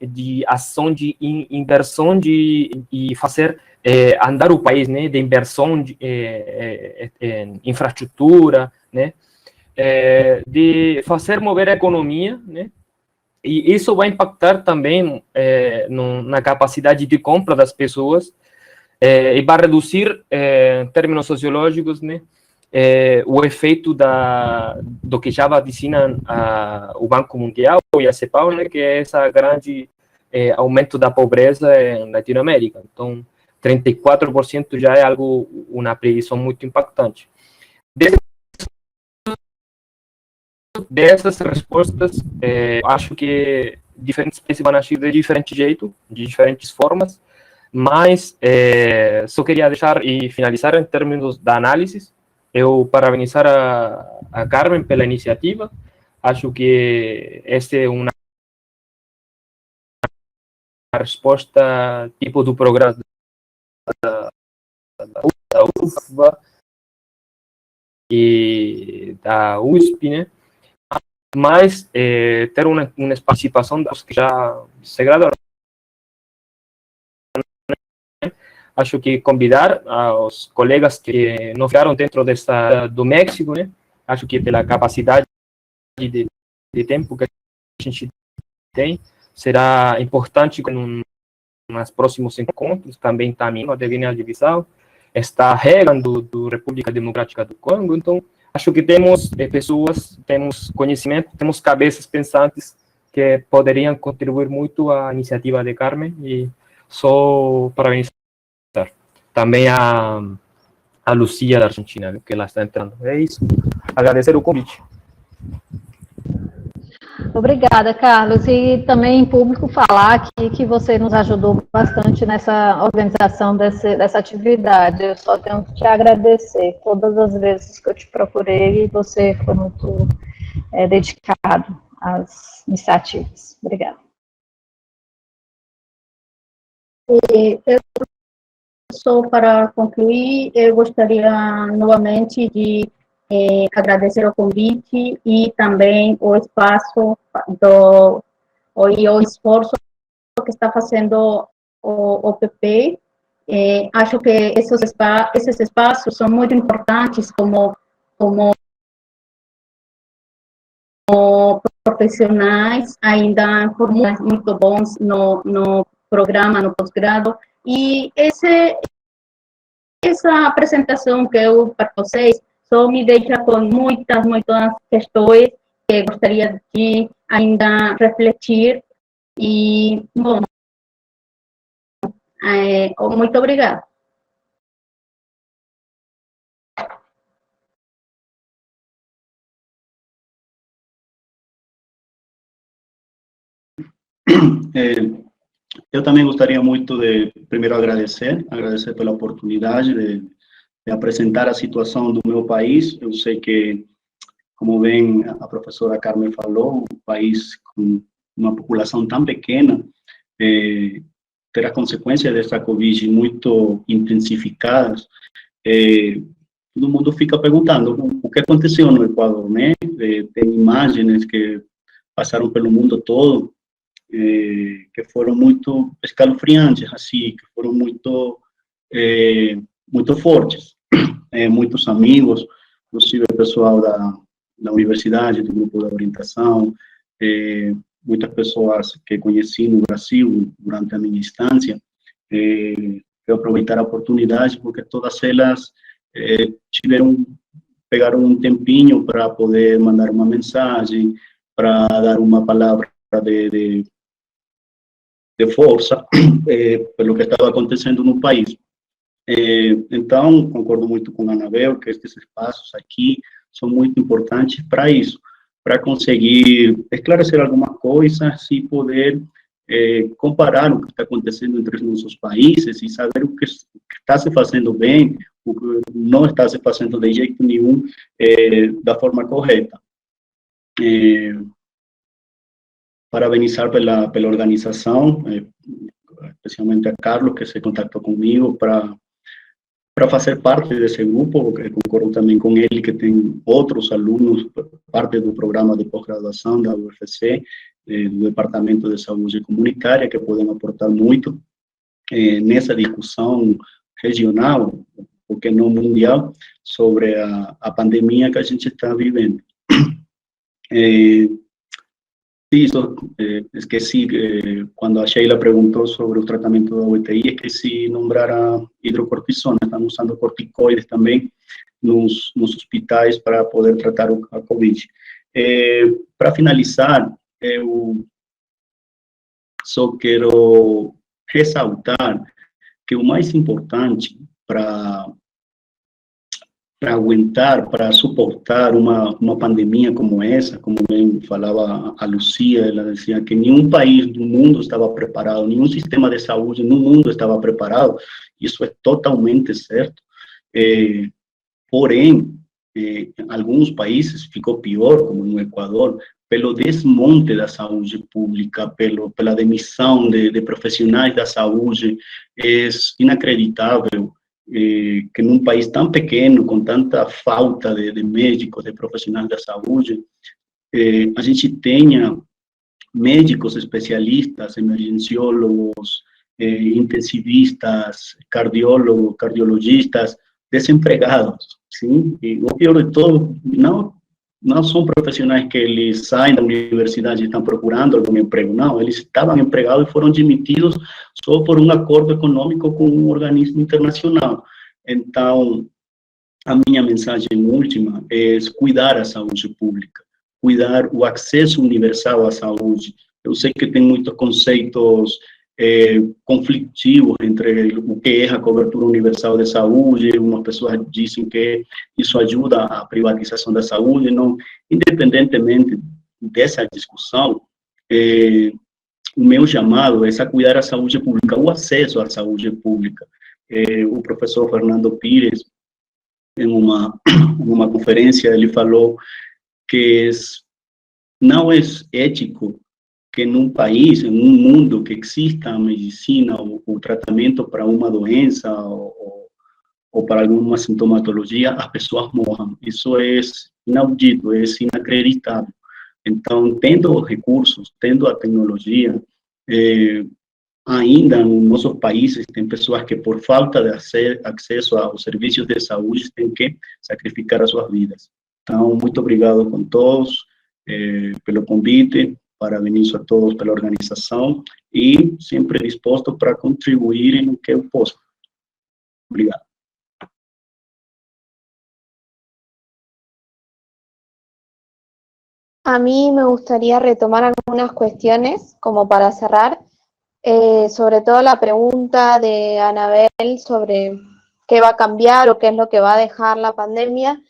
de ação de inversão e fazer andar o país, né, de inversão em infraestrutura, né, de fazer mover a economia, né, e isso vai impactar também na capacidade de compra das pessoas e vai reduzir, em termos sociológicos, né, o efeito do que já vaticina o Banco Mundial e a CEPAL, né, que é esse grande aumento da pobreza em Latinoamérica. Então, 34% já é uma previsão muito impactante. Dessas respostas, acho que diferentes países vão agir de diferente jeito, de diferentes formas, mas só queria deixar e finalizar em termos da análise. Eu parabenizar a Carmen pela iniciativa. Acho que esta é uma resposta tipo do programa da UFBA e da USP, né? Mas ter uma participação dos que já se graduaram. Acho que convidar aos colegas que não ficaram dentro do México, né? Acho que pela capacidade de tempo que a gente tem, será importante nos próximos encontros, também Tamino de Guiné-Bissau, está Reagan do República Democrática do Congo. Então, acho que temos pessoas, temos conhecimento, temos cabeças pensantes que poderiam contribuir muito à iniciativa de Carmen, e só parabenizar também a Lucia da Argentina, que ela está entrando. É isso. Agradecer o convite. Obrigada, Carlos. E também em público falar que você nos ajudou bastante nessa organização dessa atividade. Eu só tenho que te agradecer. Todas as vezes que eu te procurei, você foi muito dedicado às iniciativas. Obrigada. Só para concluir, eu gostaria novamente de agradecer o convite e também o espaço e o esforço que está fazendo o PP. Acho que esses espaços são muito importantes como profissionais, ainda formulas muito bons no programa, no pós-grado, e essa apresentação que eu para vocês só me deixa com muitas questões que gostaria de ainda refletir, e, bom, muito obrigada. Eu também gostaria muito de, primeiro, agradecer pela oportunidade de apresentar a situação do meu país. Eu sei que, como bem a professora Carmen falou, um país com uma população tão pequena ter as consequências dessa Covid muito intensificadas. Todo mundo fica perguntando o que aconteceu no Equador, né? Tem imagens que passaram pelo mundo todo, que foram muito escalofriantes, assim, que foram muito fortes. Muitos amigos, inclusive o pessoal da universidade, do grupo de orientação, muitas pessoas que conheci no Brasil durante a minha instância. Eu aproveitar a oportunidade porque todas elas pegaram um tempinho para poder mandar uma mensagem, para dar uma palavra de força pelo que estava acontecendo no país. Então, concordo muito com a Anabel, que esses espaços aqui são muito importantes para isso, para conseguir esclarecer alguma coisa e poder comparar o que está acontecendo entre os nossos países e saber o que está se fazendo bem, o que não está se fazendo de jeito nenhum da forma correta. Parabenizar pela organização, especialmente a Carlos, que se contactou comigo para fazer parte desse grupo, que concordo também com ele, que tem outros alunos, parte do programa de pós-graduação da UFC, do Departamento de Saúde Comunitária, que podem aportar muito nessa discussão regional, porque não mundial, sobre a pandemia que a gente está vivendo. Isso, esqueci, quando a Sheila perguntou sobre o tratamento da UTI, esqueci nombrar a hidrocortisona. Estão usando corticoides também nos hospitais para poder tratar a Covid. Para finalizar, eu só quero ressaltar que o mais importante para aguentar, para suportar uma pandemia como essa, como bem falava a Lucia, ela dizia que nenhum país do mundo estava preparado, nenhum sistema de saúde no mundo estava preparado, isso é totalmente certo. Porém, em alguns países ficou pior, como no Equador, pelo desmonte da saúde pública, pela demissão de profissionais da saúde. É inacreditável que num país tão pequeno, com tanta falta de médicos, de profissionais da saúde, a gente tenha médicos especialistas, emergenciólogos, intensivistas, cardiólogos, cardiologistas, desempregados, sim? E o pior de tudo, não são profissionais que eles saem da universidade e estão procurando algum emprego, não, eles estavam empregados e foram demitidos só por um acordo econômico com um organismo internacional. Então, a minha mensagem última é cuidar a saúde pública, cuidar o acesso universal à saúde. Eu sei que tem muitos conceitos conflitivos entre o que é a cobertura universal de saúde. Umas pessoas dizem que isso ajuda à privatização da saúde. Não, independentemente dessa discussão, o meu chamado é a cuidar a saúde pública, o acesso à saúde pública. O professor Fernando Pires, em uma conferência, ele falou que não é ético que num país, em um mundo que exista a medicina ou tratamento para uma doença ou para alguma sintomatologia, as pessoas morram. Isso é inaudito, é inacreditável. Então, tendo recursos, tendo a tecnologia, ainda nos nossos países tem pessoas que, por falta de acesso aos serviços de saúde, têm que sacrificar as suas vidas. Então, muito obrigado com todos pelo convite, parabenizo a todos pela organização e sempre disposto para contribuir no que eu possa. Obrigado. A mí me gustaría retomar algunas cuestiones como para cerrar, sobre todo la pregunta de Anabel sobre qué va a cambiar o qué es lo que va a dejar la pandemia,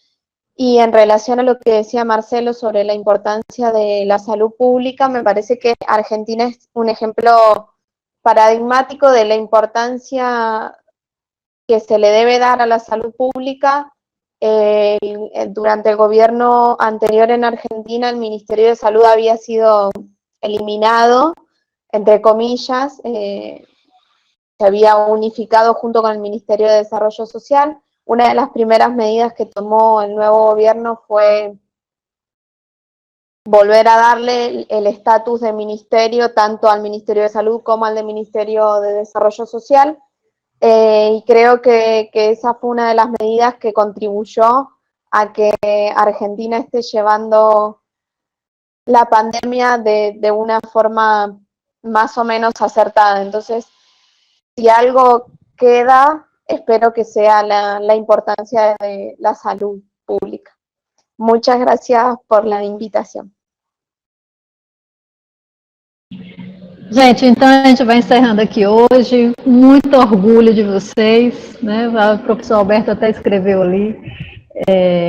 y en relación a lo que decía Marcelo sobre la importancia de la salud pública, me parece que Argentina es un ejemplo paradigmático de la importancia que se le debe dar a la salud pública. Durante el gobierno anterior en Argentina, el Ministerio de Salud había sido eliminado, entre comillas, se había unificado junto con el Ministerio de Desarrollo Social. Una de las primeras medidas que tomó el nuevo gobierno fue volver a darle el estatus de ministerio tanto al Ministerio de Salud como al Ministerio de Desarrollo Social. Y creo que esa fue una de las medidas que contribuyó a que Argentina esté llevando la pandemia de una forma más o menos acertada. Entonces, si algo queda, espero que sea la importancia de la salud pública. Muchas gracias por la invitación. Gente, então a gente vai encerrando aqui hoje. Muito orgulho de vocês, né? O professor Alberto até escreveu ali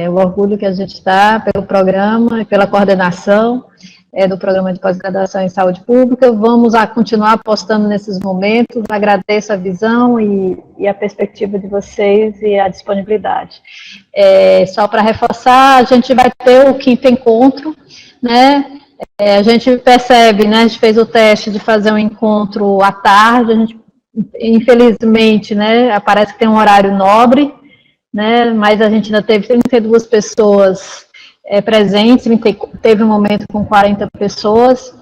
o orgulho que a gente está pelo programa e pela coordenação do programa de pós-graduação em saúde pública. Vamos continuar apostando nesses momentos. Agradeço a visão e a perspectiva de vocês e a disponibilidade. Só para reforçar, a gente vai ter o 5º encontro, né? A gente percebe, né, a gente fez o teste de fazer um encontro à tarde, a gente, infelizmente, né, parece que tem um horário nobre, né, mas a gente ainda teve 32 pessoas presentes, teve um momento com 40 pessoas,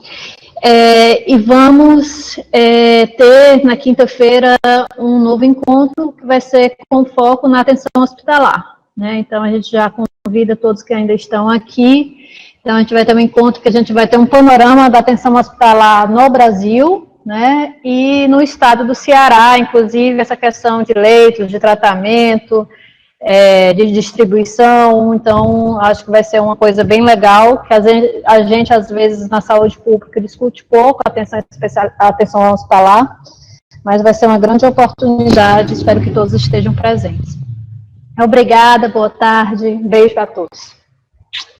e vamos ter na quinta-feira um novo encontro que vai ser com foco na atenção hospitalar, né, então a gente já convida todos que ainda estão aqui. Então, a gente vai ter um encontro que a gente vai ter um panorama da atenção hospitalar no Brasil, né, e no estado do Ceará, inclusive, essa questão de leitos, de tratamento, de distribuição. Então, acho que vai ser uma coisa bem legal, que a gente às vezes, na saúde pública, discute pouco a atenção hospitalar, mas vai ser uma grande oportunidade, espero que todos estejam presentes. Obrigada, boa tarde, beijo a todos.